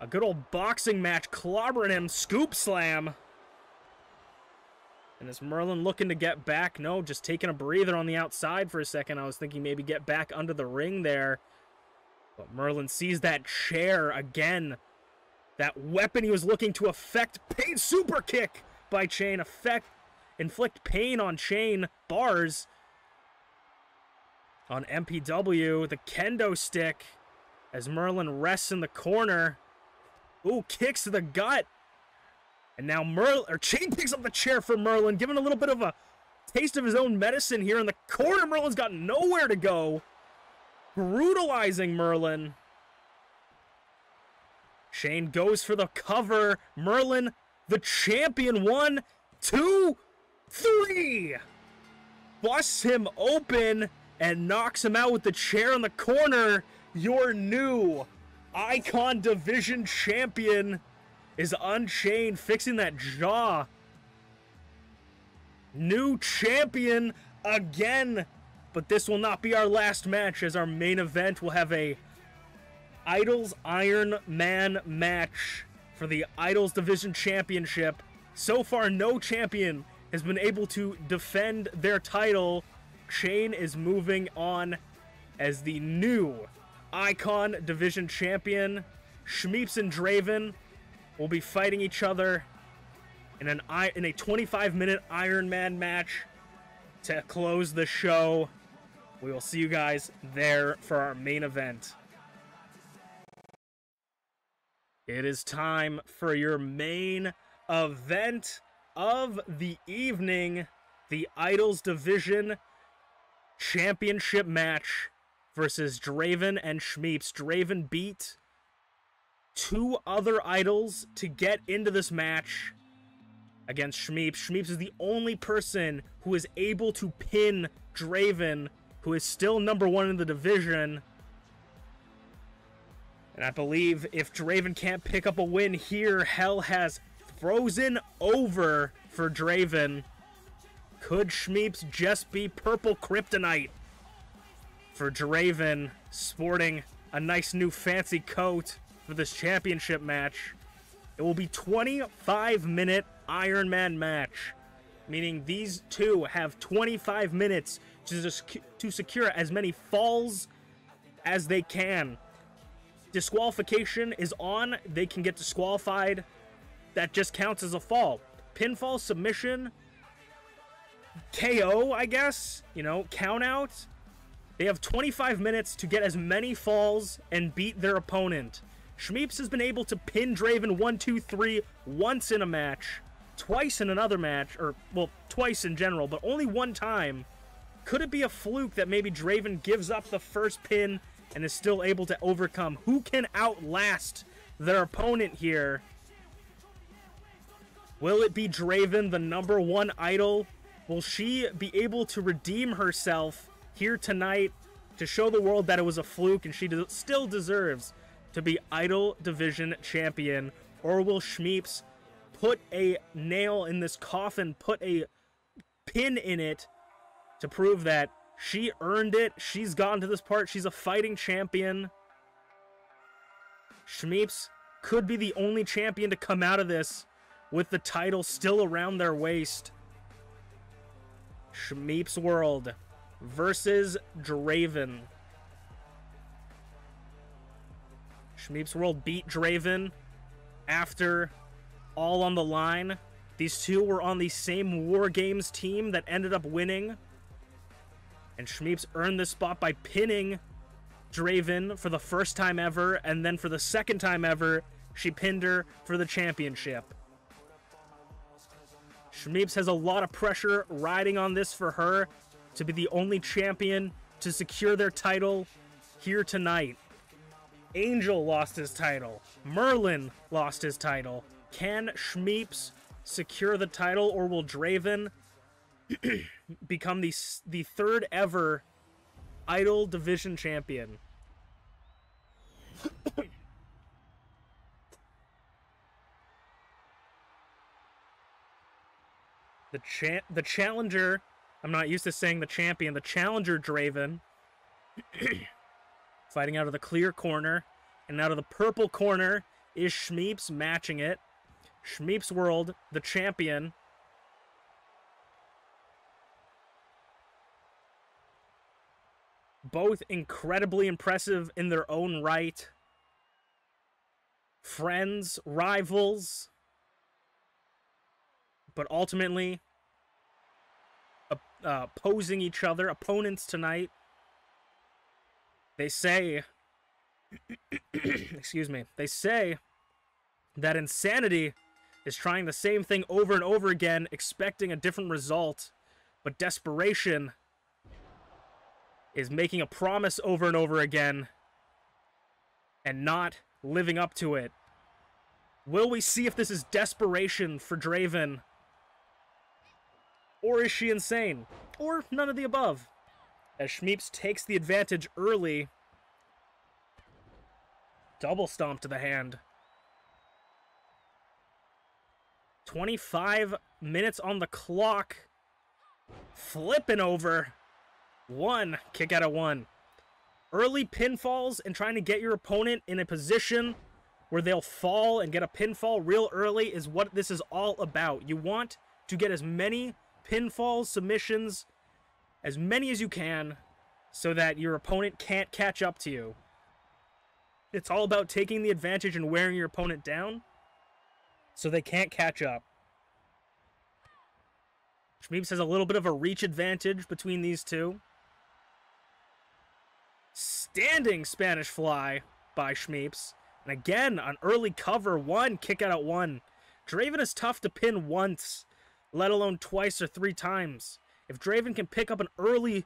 Speaker 1: A good old boxing match, clobbering him. Scoop slam. And is Merlin looking to get back? No, just taking a breather on the outside for a second. I was thinking maybe get back under the ring there. But Merlin sees that chair again. That weapon he was looking to affect. Pain super kick by Chain. Inflict pain on Chain. Bars. On MPW. The kendo stick. As Merlin rests in the corner. Ooh, kicks to the gut. And now Chain picks up the chair for Merlin, giving a little bit of a taste of his own medicine here in the corner. Merlin's got nowhere to go. Brutalizing Merlin. Chain goes for the cover. Merlin, the champion, 1, 2, 3. Busts him open and knocks him out with the chair in the corner. Your new Icon Division champion is Unchained, fixing that jaw. New champion again. But this will not be our last match, as our main event will have a Idols Iron Man match for the Idols Division Championship. So far, no champion has been able to defend their title. Chain is moving on as the new Icon Division champion. Shmeeps and Draven will be fighting each other in a 25-minute Iron Man match to close the show. We will see you guys there for our main event. It is time for your main event of the evening, the Idols Division Championship match versus Draven and Shmeeps. Draven beat 2 other idols to get into this match against Shmeeps. Shmeeps is the only person who is able to pin Draven, who is still #1 in the division. And I believe if Draven can't pick up a win here, hell has frozen over for Draven. Could Shmeeps just be purple kryptonite for Draven, sporting a nice new fancy coat for this championship match? It will be 25-minute Iron Man match, meaning these two have 25 minutes to secure as many falls as they can. Disqualification is on. They can get disqualified. That just counts as a fall. Pinfall, submission, KO, I guess, count out. They have 25 minutes to get as many falls and beat their opponent. Shmeeps has been able to pin Draven 1, 2, 3 once in a match, twice in another match, or, well, twice in general, but only one time. Could it be a fluke that maybe Draven gives up the first pin and is still able to overcome? Who can outlast their opponent here? Will it be Draven, the #1 idol? Will she be able to redeem herself here tonight to show the world that it was a fluke and she still deserves to be Idol Division champion? Or will Shmeeps put a nail in this coffin, put a pin in it to prove that she earned it? She's gotten to this part. She's a fighting champion. Shmeeps could be the only champion to come out of this with the title still around their waist. ShmeepsWorld versus Draven. ShmeepsWorld beat Draven after All on the Line. These two were on the same War Games team that ended up winning. And Shmeeps earned this spot by pinning Draven for the first time ever, and then for the second time ever, she pinned her for the championship. Shmeeps has a lot of pressure riding on this for her to be the only champion to secure their title here tonight. Angel lost his title. Merlin lost his title. Can Shmeeps secure the title, or will Draven become the third ever Idol Division Champion. The challenger, I'm not used to saying the champion, the challenger Draven, fighting out of the clear corner, and out of the purple corner is Shmeeps matching it. ShmeepsWorld, the champion. Both incredibly impressive in their own right. Friends, rivals, but ultimately opposing each other, opponents tonight. They say, excuse me, they say that insanity is trying the same thing over and over again, expecting a different result, but desperation is making a promise over and over again and not living up to it. Will we see if this is desperation for Draven? Or is she insane? Or none of the above? As Shmeeps takes the advantage early. Double stomp to the hand. 25 minutes on the clock. Flipping over. One. Kick out of one. Early pinfalls and trying to get your opponent in a position where they'll fall and get a pinfall real early is what this is all about. You want to get as many pinfalls, submissions, as many as you can, so that your opponent can't catch up to you. It's all about taking the advantage and wearing your opponent down so they can't catch up. Shmeeps has a little bit of a reach advantage between these two. Standing Spanish fly by Shmeeps. And again, an early cover. One, kick out at one. Draven is tough to pin once, let alone twice or three times. If Draven can pick up an early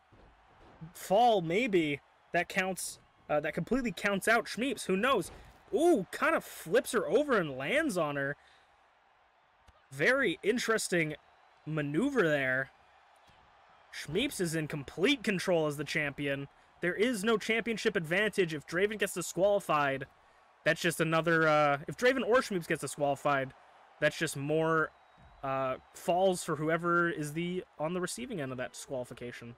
Speaker 1: fall, maybe that counts. That completely counts out Shmeeps. Who knows? Ooh, kind of flips her over and lands on her. Very interesting maneuver there. Shmeeps is in complete control as the champion. There is no championship advantage if Draven gets disqualified. That's just another... if Draven or Shmeeps gets disqualified, that's just more falls for whoever is on the receiving end of that disqualification.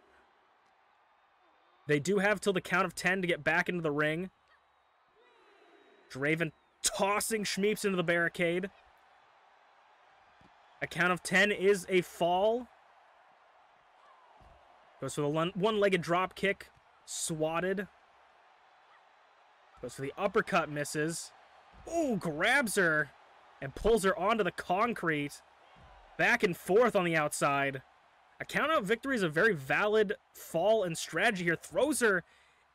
Speaker 1: They do have till the count of 10 to get back into the ring. Draven tossing Shmeeps into the barricade. A count of 10 is a fall. Goes for the one-legged drop kick. Swatted. Goes for the uppercut, misses. Ooh, grabs her and pulls her onto the concrete. Back and forth on the outside. A count-out victory is a very valid fall and strategy here. Throws her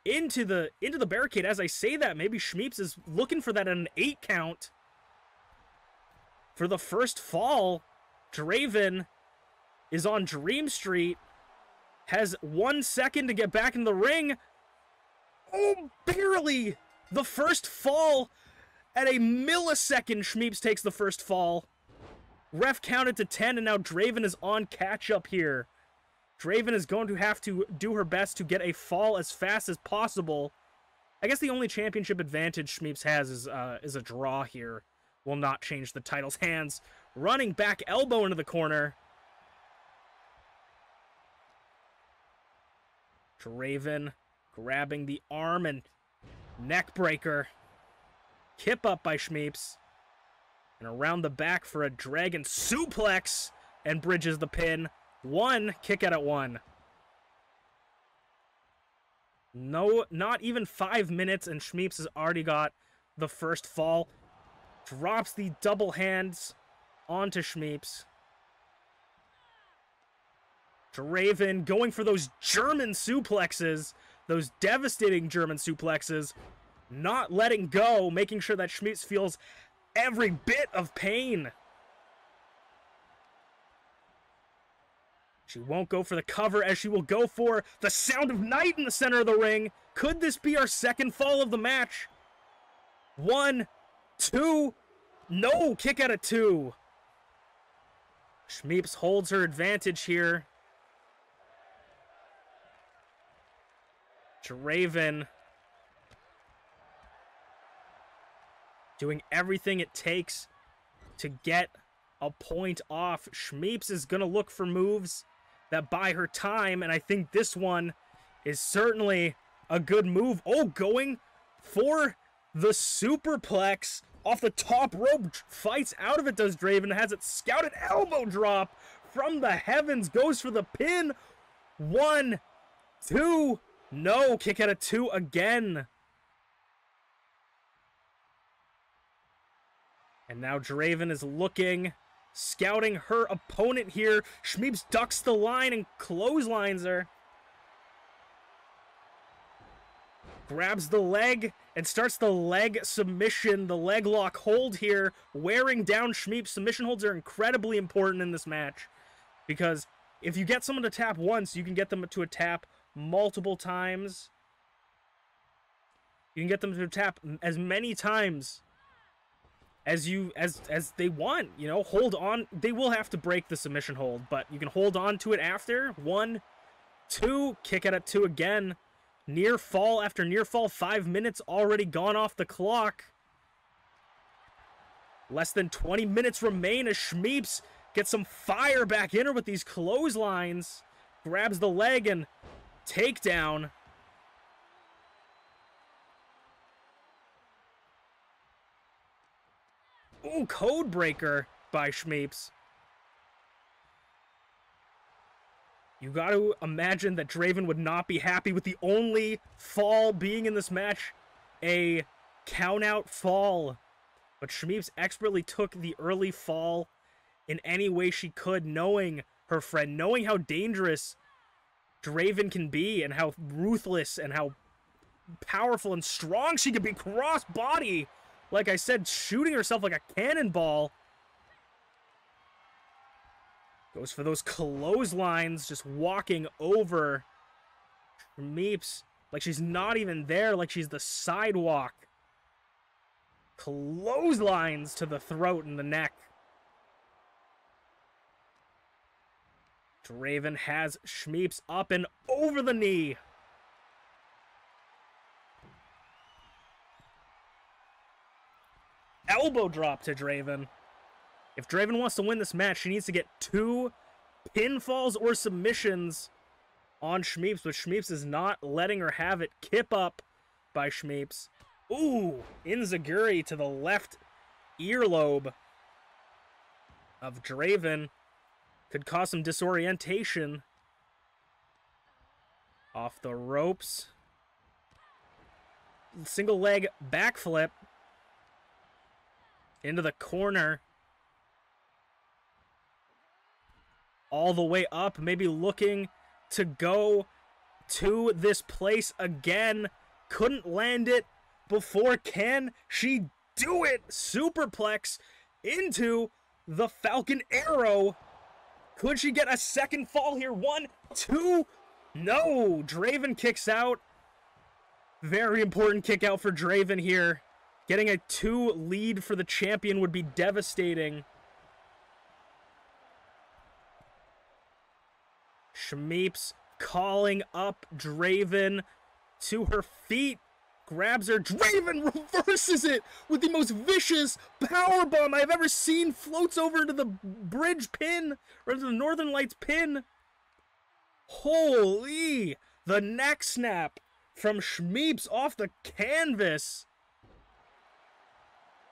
Speaker 1: into the barricade. As I say that, maybe Shmeeps is looking for that at an 8 count. For the first fall, Draven is on Dream Street. Has 1 second to get back in the ring. Oh, barely! The first fall at a millisecond. Shmeeps takes the first fall. Ref counted to 10, and now Draven is on catch-up here. Draven is going to have to do her best to get a fall as fast as possible. I guess the only championship advantage Shmeeps has is a draw here. Will not change the title's hands. Running back elbow into the corner. Draven grabbing the arm and neck breaker. Kip up by Shmeeps. And around the back for a dragon suplex and bridges the pin. One, kick out at one. No, not even 5 minutes, and Shmeeps has already got the first fall. Drops the double hands onto Shmeeps. Draven going for those German suplexes, those devastating German suplexes, not letting go, making sure that Shmeeps feels every bit of pain. She won't go for the cover, as she will go for the Sound of Night in the center of the ring. Could this be our second fall of the match? 1, 2, no, kick out at 2. Shmeeps holds her advantage here. Draven doing everything it takes to get a point off. Shmeeps is going to look for moves that buy her time, and I think this one is certainly a good move. Oh, going for the superplex off the top rope. Fights out of it, does Draven. Has it scouted. Elbow drop from the heavens. Goes for the pin. 1, 2. No. Kick out of 2 again. And now Draven is looking, scouting her opponent here. Shmeeps ducks the line and clotheslines her. Grabs the leg and starts the leg submission, the leg lock hold here, wearing down Shmeeps. Submission holds are incredibly important in this match, because if you get someone to tap once, you can get them to a tap multiple times. You can get them to tap as many times as they want, you know. Hold on. They will have to break the submission hold, but you can hold on to it after. 1, 2, kick out at 2 again. Near fall after near fall. 5 minutes already gone off the clock. Less than 20 minutes remain as Shmeeps gets some fire back in her with these clotheslines. Grabs the leg and takedown. Ooh, code breaker by Shmeeps. You got to imagine that Draven would not be happy with the only fall being in this match a count-out fall. But Shmeeps expertly took the early fall in any way she could, knowing her friend, knowing how dangerous Draven can be and how ruthless and how powerful and strong she can be cross-body. Like I said, shooting herself like a cannonball. Goes for those clotheslines, just walking over Shmeeps like she's not even there, like she's the sidewalk. Clotheslines to the throat and the neck. Draven has Shmeeps up and over the knee. Elbow drop to Draven. If Draven wants to win this match, she needs to get 2 pinfalls or submissions on Shmeeps, but Shmeeps is not letting her have it. Kip up by Shmeeps. Ooh, Enziguri to the left earlobe of Draven. Could cause some disorientation. Off the ropes. Single leg backflip. Into the corner. All the way up, maybe looking to go to this place again. Couldn't land it before. Can she do it? Superplex into the Falcon Arrow. Could she get a second fall here? 1, 2. No, Draven kicks out. Very important kick out for Draven here. Getting a 2 lead for the champion would be devastating. Shmeeps calling up Draven to her feet. Grabs her. Draven reverses it with the most vicious powerbomb I've ever seen. Floats over into the bridge pin, or into the Northern Lights pin. Holy! The neck snap from Shmeeps off the canvas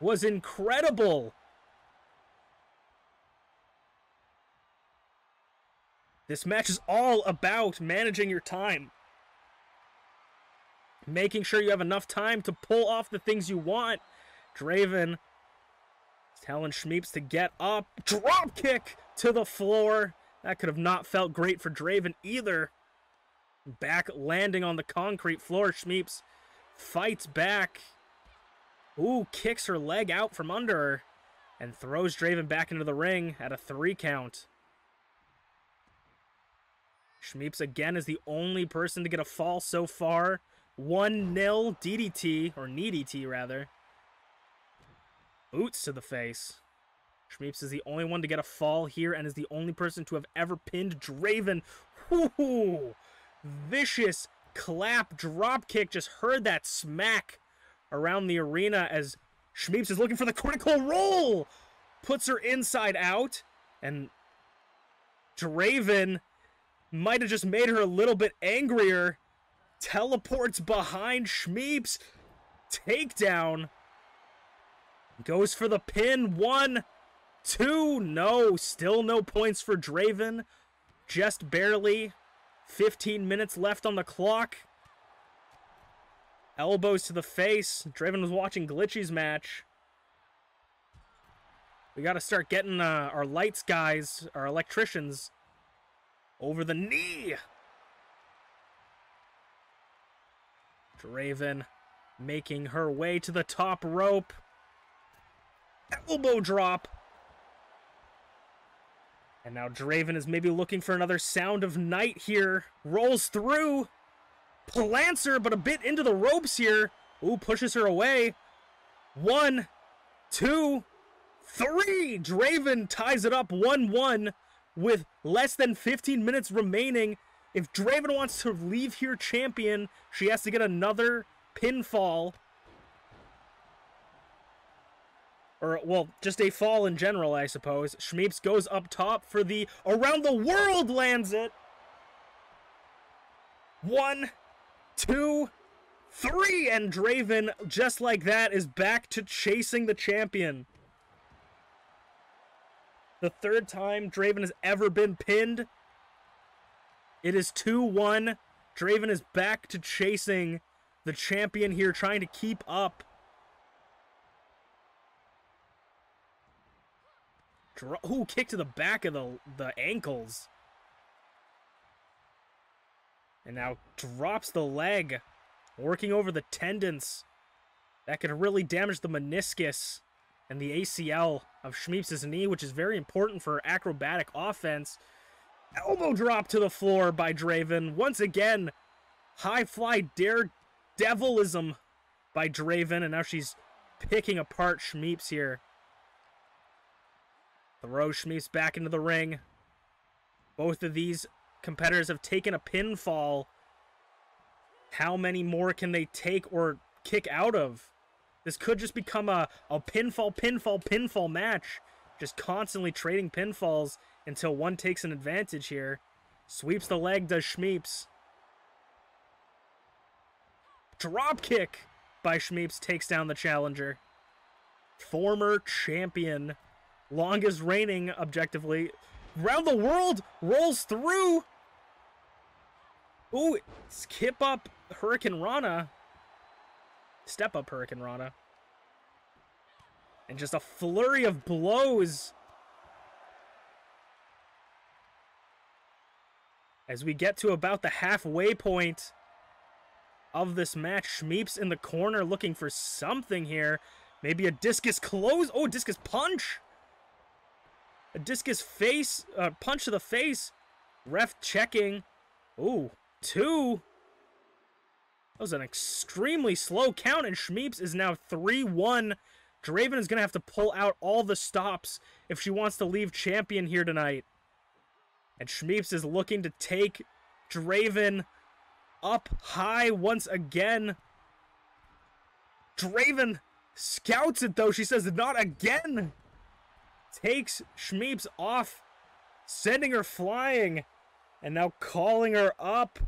Speaker 1: was incredible. This match is all about managing your time. Making sure you have enough time to pull off the things you want. Draven is telling Shmeeps to get up. Drop kick to the floor. That could have not felt great for Draven either. Back landing on the concrete floor. Shmeeps fights back. Ooh, kicks her leg out from under her. And throws Draven back into the ring at a 3 count. Shmeeps again is the only person to get a fall so far. 1-0 DDT, or knee DDT rather. Boots to the face. Shmeeps is the only one to get a fall here and is the only person to have ever pinned Draven. Ooh, vicious clap drop kick. Just heard that smack around the arena as Shmeeps is looking for the critical roll. Puts her inside out, and Draven might have just made her a little bit angrier. Teleports behind Shmeeps. Takedown. Goes for the pin. 1, 2. No, still no points for Draven. Just barely. 15 minutes left on the clock. Elbows to the face. Draven was watching Glitchy's match. We got to start getting our lights guys, our electricians, over the knee. Draven making her way to the top rope. Elbow drop. And now Draven is maybe looking for another sound of night here. Rolls through. Plancer, but a bit into the ropes here. Ooh, pushes her away. 1, 2, 3. Draven ties it up 1-1 with less than 15 minutes remaining. If Draven wants to leave here champion, she has to get another pinfall. Or, well, just a fall in general, I suppose. Shmeeps goes up top for the around the world, lands it. 1, 2, 3, and Draven, just like that, is back to chasing the champion. The third time Draven has ever been pinned. It is 2-1. Draven is back to chasing the champion here, trying to keep up. Ooh, kick to the back of the ankles. And now drops the leg, working over the tendons. That could really damage the meniscus and the ACL of Shmeeps' knee, which is very important for acrobatic offense. Elbow drop to the floor by Draven. Once again, high fly daredevilism by Draven, and now she's picking apart Shmeeps here. Throws Shmeeps back into the ring. Both of these competitors have taken a pinfall. How many more can they take or kick out of? This could just become a pinfall match. Just constantly trading pinfalls until one takes an advantage here. Sweeps the leg, does Shmeeps. Drop kick by Shmeeps takes down the challenger. Former champion. Longest reigning, objectively. Round the world, rolls through. Ooh, skip up Hurricane Rana. Step up Hurricane Rana. And just a flurry of blows. As we get to about the halfway point of this match, Shmeeps in the corner looking for something here. Maybe a discus close. Oh, discus punch. A discus face, punch to the face. Ref checking. Ooh, 2. That was an extremely slow count, and Shmeeps is now 3-1. Draven is going to have to pull out all the stops if she wants to leave champion here tonight. And Shmeeps is looking to take Draven up high once again. Draven scouts it, though. She says, not again. Takes Shmeeps off, sending her flying, and now calling her up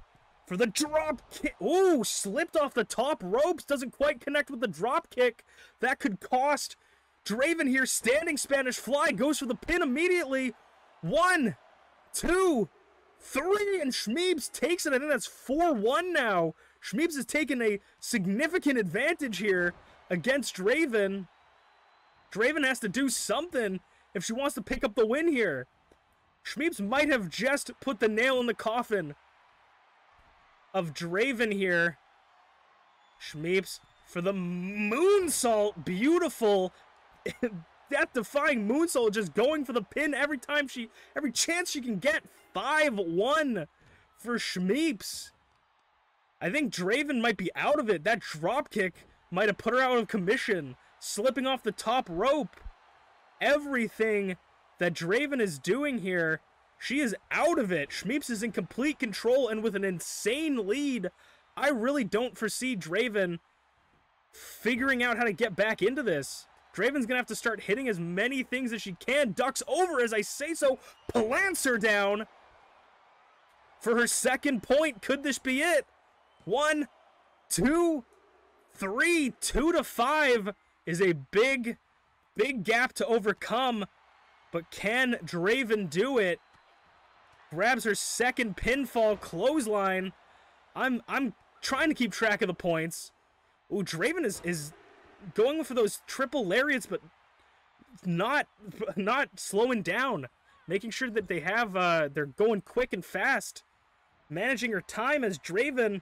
Speaker 1: for the drop kick. Ooh, slipped off the top ropes. Doesn't quite connect with the drop kick. That could cost Draven here. Standing Spanish fly. Goes for the pin immediately. 1, 2, 3. And Shmeeps takes it. I think that's 4-1 now. Shmeeps has taken a significant advantage here against Draven. Draven has to do something if she wants to pick up the win here. Shmeeps might have just put the nail in the coffin of Draven here. Shmeeps for the moonsault. Beautiful. That defying moonsault, just going for the pin every chance she can get. 5-1 for Shmeeps. I think Draven might be out of it. That dropkick might have put her out of commission. Slipping off the top rope. Everything that Draven is doing here, she is out of it. Shmeeps is in complete control and with an insane lead I really don't foresee Draven figuring out how to get back into this. Draven's gonna have to start hitting as many things as she can. Ducks over as I say so. Plants her down for her second point. Could this be it? 1, 2, 3. 2 to 5 is a big gap to overcome. But can Draven do it? Grabs her second pinfall clothesline. I'm trying to keep track of the points. Ooh, Draven is going for those triple lariats, but not slowing down. Making sure that they have they're going quick and fast. Managing her time, as Draven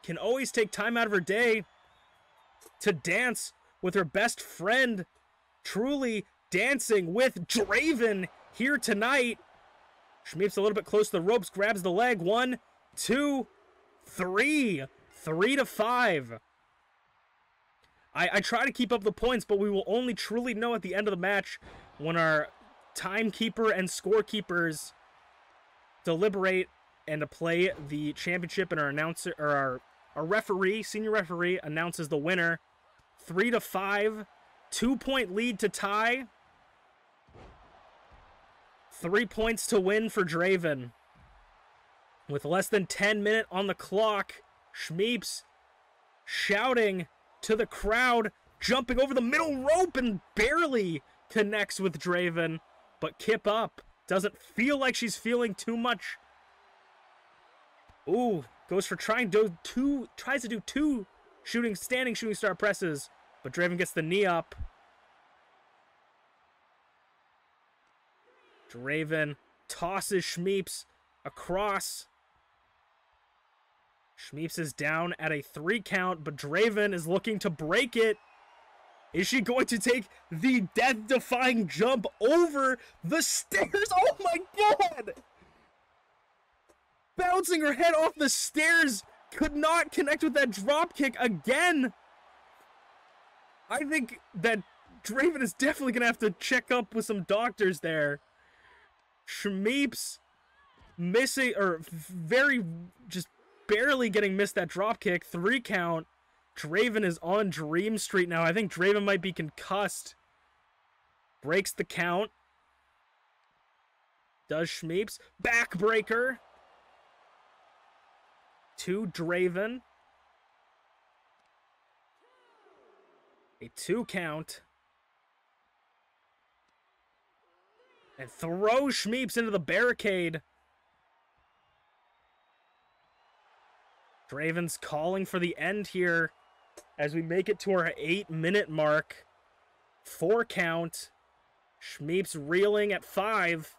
Speaker 1: can always take time out of her day to dance with her best friend. Truly dancing with Draven here tonight. Shmeeps a little bit close to the ropes, grabs the leg. 1, 2, 3. 3 to 5. I try to keep up the points, but we will only truly know at the end of the match when our timekeeper and scorekeepers deliberate and to play the championship, and our announcer, or our referee, senior referee, announces the winner. 3 to 5. 2-point lead to Ty. 3 points to win for Draven. With less than 10 minutes on the clock, Shmeeps shouting to the crowd, jumping over the middle rope and barely connects with Draven. But Kip Up doesn't feel like she's feeling too much. Ooh, goes for tries to do 2 standing shooting star presses, but Draven gets the knee up. Draven tosses Shmeeps across. Shmeeps is down at a 3 count, but Draven is looking to break it. Is she going to take the death-defying jump over the stairs? Oh my god! Bouncing her head off the stairs, could not connect with that drop kick again. I think that Draven is definitely going to have to check up with some doctors there. Shmeeps missing, or just barely getting missed that drop kick. 3 count. Draven is on Dream Street now. I think Draven might be concussed. Breaks the count. Does Shmeeps. Backbreaker. To Draven. A 2 count. And throws Shmeeps into the barricade. Draven's calling for the end here as we make it to our 8-minute mark. 4 count. Shmeeps reeling at 5.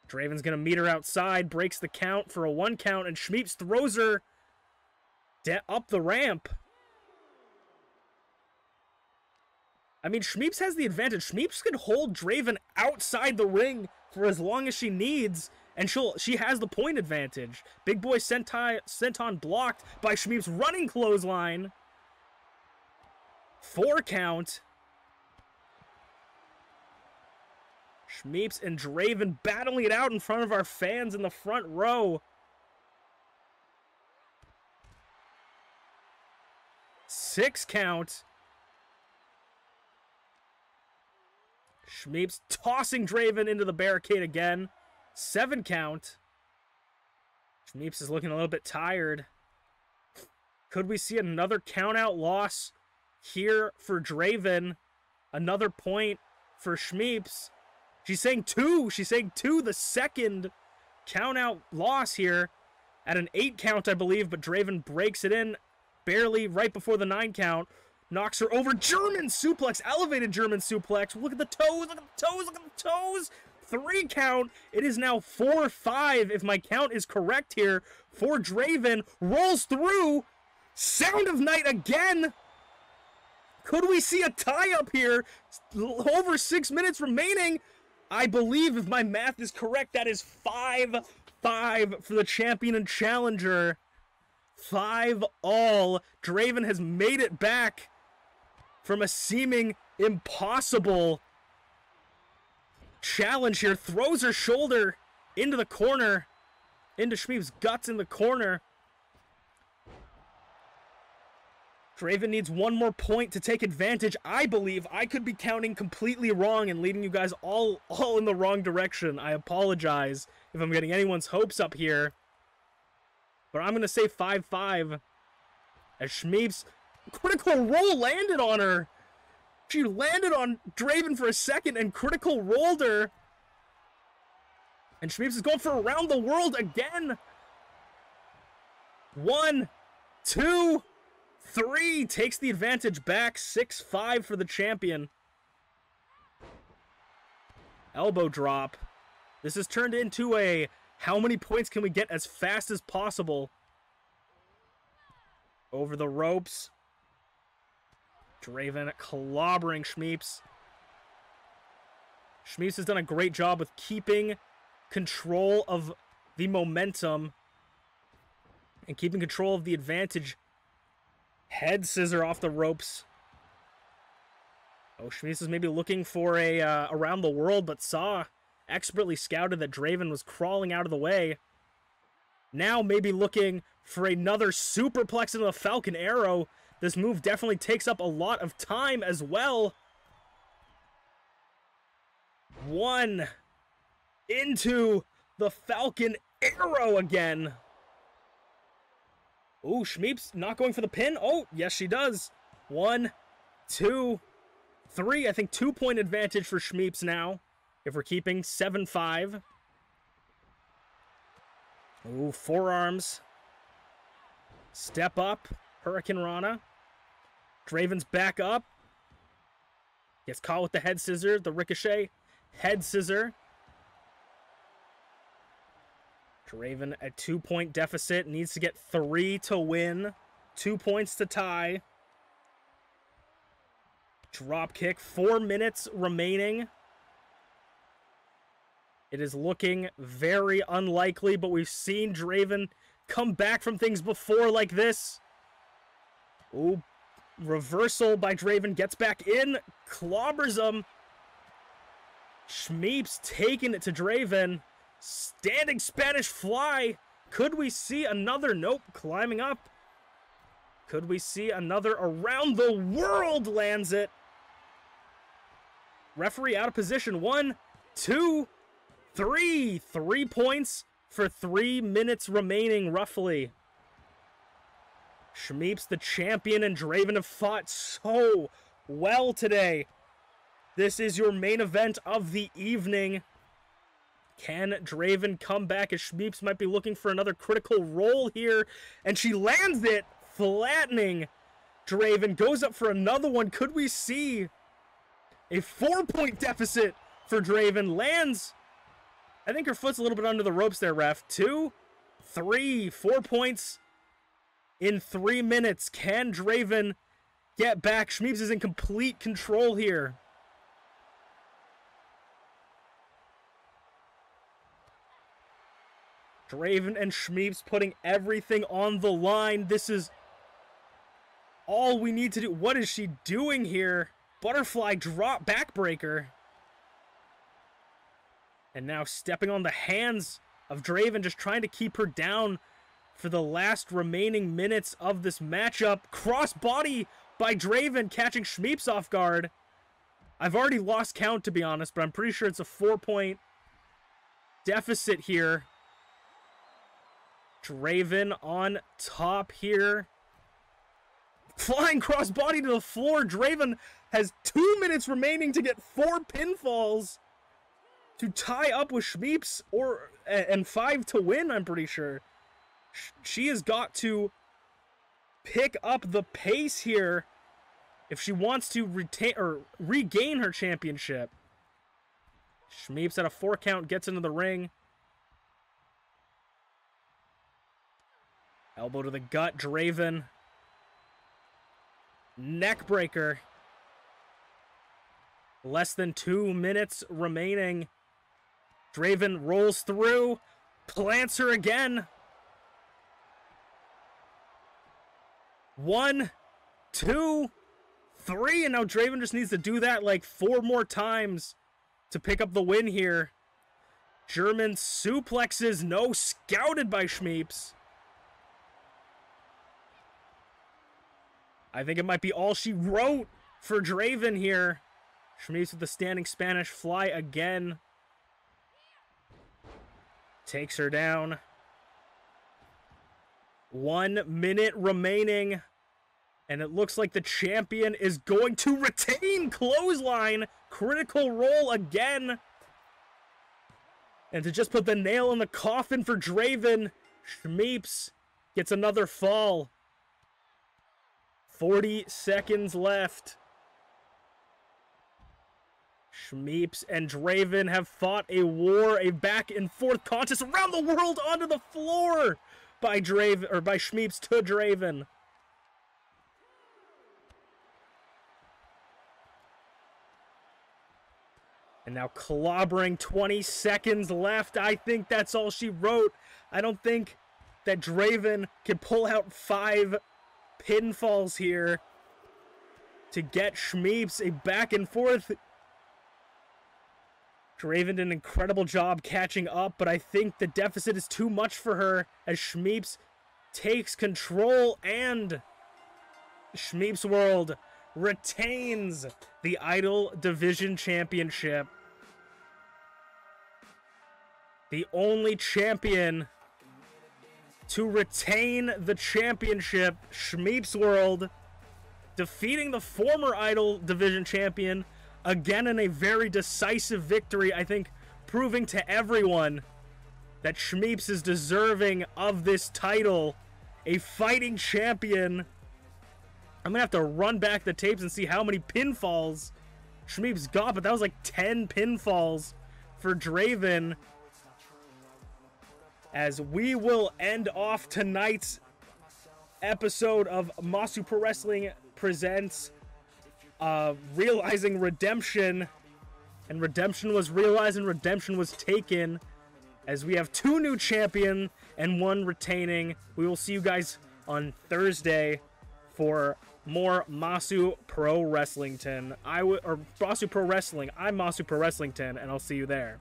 Speaker 1: Draven's going to meet her outside, breaks the count for a 1 count, and Shmeeps throws her up the ramp. I mean, Shmeeps has the advantage. Shmeeps can hold Draven outside the ring for as long as she needs, and she has the point advantage. Big Boy Senton blocked by Shmeeps, running clothesline. 4 count. Shmeeps and Draven battling it out in front of our fans in the front row. 6 count. Shmeeps tossing Draven into the barricade again. 7 count. Shmeeps is looking a little bit tired. Could we see another count-out loss here for Draven? Another point for Shmeeps. She's saying 2. She's saying 2, the second count-out loss here at an 8 count, I believe, but Draven breaks it in barely right before the 9 count. Knocks her over. German suplex. Elevated German suplex. Look at the toes. Look at the toes. Look at the toes. 3 count. It is now 4-5 if my count is correct here for Draven. Rolls through. Sound of Night again. Could we see a tie-up here? Over 6 minutes remaining. I believe, if my math is correct, that is 5-5 for the champion and challenger. 5-all. Draven has made it back from a seeming impossible challenge here. Throws her shoulder into the corner into Shmeep's guts in the corner. Draven needs one more point to take advantage. I believe I could be counting completely wrong and leading you guys all in the wrong direction. I apologize if I'm getting anyone's hopes up here. But I'm going to say 5-5. As Shmeep's critical roll landed on her. She landed on Draven for a second and critical rolled her. And Shmeep's is going for around the world again. 1, 2, 3. Takes the advantage back. 6-5 for the champion. Elbow drop. This has turned into a how many points can we get as fast as possible. Over the ropes. Draven clobbering Shmeeps. Shmeeps has done a great job with keeping control of the momentum and keeping control of the advantage. Head scissor off the ropes. Oh, Shmeeps is maybe looking for a around the world, but saw expertly scouted that Draven was crawling out of the way. Now maybe looking for another superplex into the Falcon Arrow. This move definitely takes up a lot of time as well. 1 into the Falcon Arrow again. Ooh, Shmeeps not going for the pin. Oh, yes, she does. 1, 2, 3. I think 2-point advantage for Shmeeps now. If we're keeping 7-5. Ooh, forearms. Step up. Hurricane Rana. Draven's back up. Gets caught with the head scissor. The ricochet. Head scissor. Draven at 2-point deficit. Needs to get 3 to win. 2 points to tie. Drop kick. 4 minutes remaining. It is looking very unlikely, but we've seen Draven come back from things before like this. Ooh, reversal by Draven, gets back in, clobbers him. Shmeeps taking it to Draven. Standing Spanish fly. Could we see another? Nope, climbing up. Could we see another around the world? Lands it. Referee out of position. 1, 2, 3. 3 points for 3 minutes remaining, roughly. Shmeeps, the champion, and Draven have fought so well today. This is your main event of the evening. Can Draven come back as Shmeeps might be looking for another critical roll here? And she lands it, flattening Draven. Goes up for another one. Could we see a 4-point deficit for Draven? Lands. I think her foot's a little bit under the ropes there, ref. 2, 3, 4 points in 3 minutes. Can Draven get back? Shmeeps is in complete control here. Draven and Shmeeps putting everything on the line. This is all we need to do. What is she doing here? Butterfly drop backbreaker. And now stepping on the hands of Draven, just trying to keep her down for the last remaining minutes of this matchup. Crossbody by Draven, catching Shmeeps off guard. I've already lost count, to be honest, but I'm pretty sure it's a 4-point deficit here. Draven on top here. Flying crossbody to the floor. Draven has 2 minutes remaining to get 4 pinfalls to tie up with Shmeeps, and 5 to win, I'm pretty sure. She has got to pick up the pace here if she wants to retain or regain her championship. Shmeeps at a 4 count gets into the ring. Elbow to the gut, Draven. Neckbreaker. Less than 2 minutes remaining. Draven rolls through, plants her again. 1, 2, 3, and now Draven just needs to do that like 4 more times to pick up the win here. German suplexes, no, scouted by Shmeeps. I think it might be all she wrote for Draven here. Shmeeps with the standing Spanish fly again. Takes her down. 1 minute remaining. And it looks like the champion is going to retain clothesline. Critical roll again. And to just put the nail in the coffin for Draven, Shmeeps gets another fall. 40 seconds left. Shmeeps and Draven have fought a war, a back and forth contest around the world onto the floor by Shmeeps to Draven. And now clobbering, 20 seconds left. I think that's all she wrote. I don't think that Draven can pull out 5 pinfalls here to get Shmeeps a back and forth. Draven did an incredible job catching up, but I think the deficit is too much for her as Shmeeps takes control, and ShmeepsWorld retains the Idol Division Championship. The only champion to retain the championship, ShmeepsWorld, defeating the former Idol Division champion, again in a very decisive victory, I think proving to everyone that Shmeeps is deserving of this title, a fighting champion. I'm gonna have to run back the tapes and see how many pinfalls Shmeeps got, but that was like 10 pinfalls for Draven. As we will end off tonight's episode of Masu Pro Wrestling Presents Realizing Redemption. And redemption was realized and redemption was taken, as we have 2 new champions and 1 retaining. We will see you guys on Thursday for more Masu Pro Wrestlington. Masu Pro Wrestling. I'm Masu Pro Wrestlington, and I'll see you there.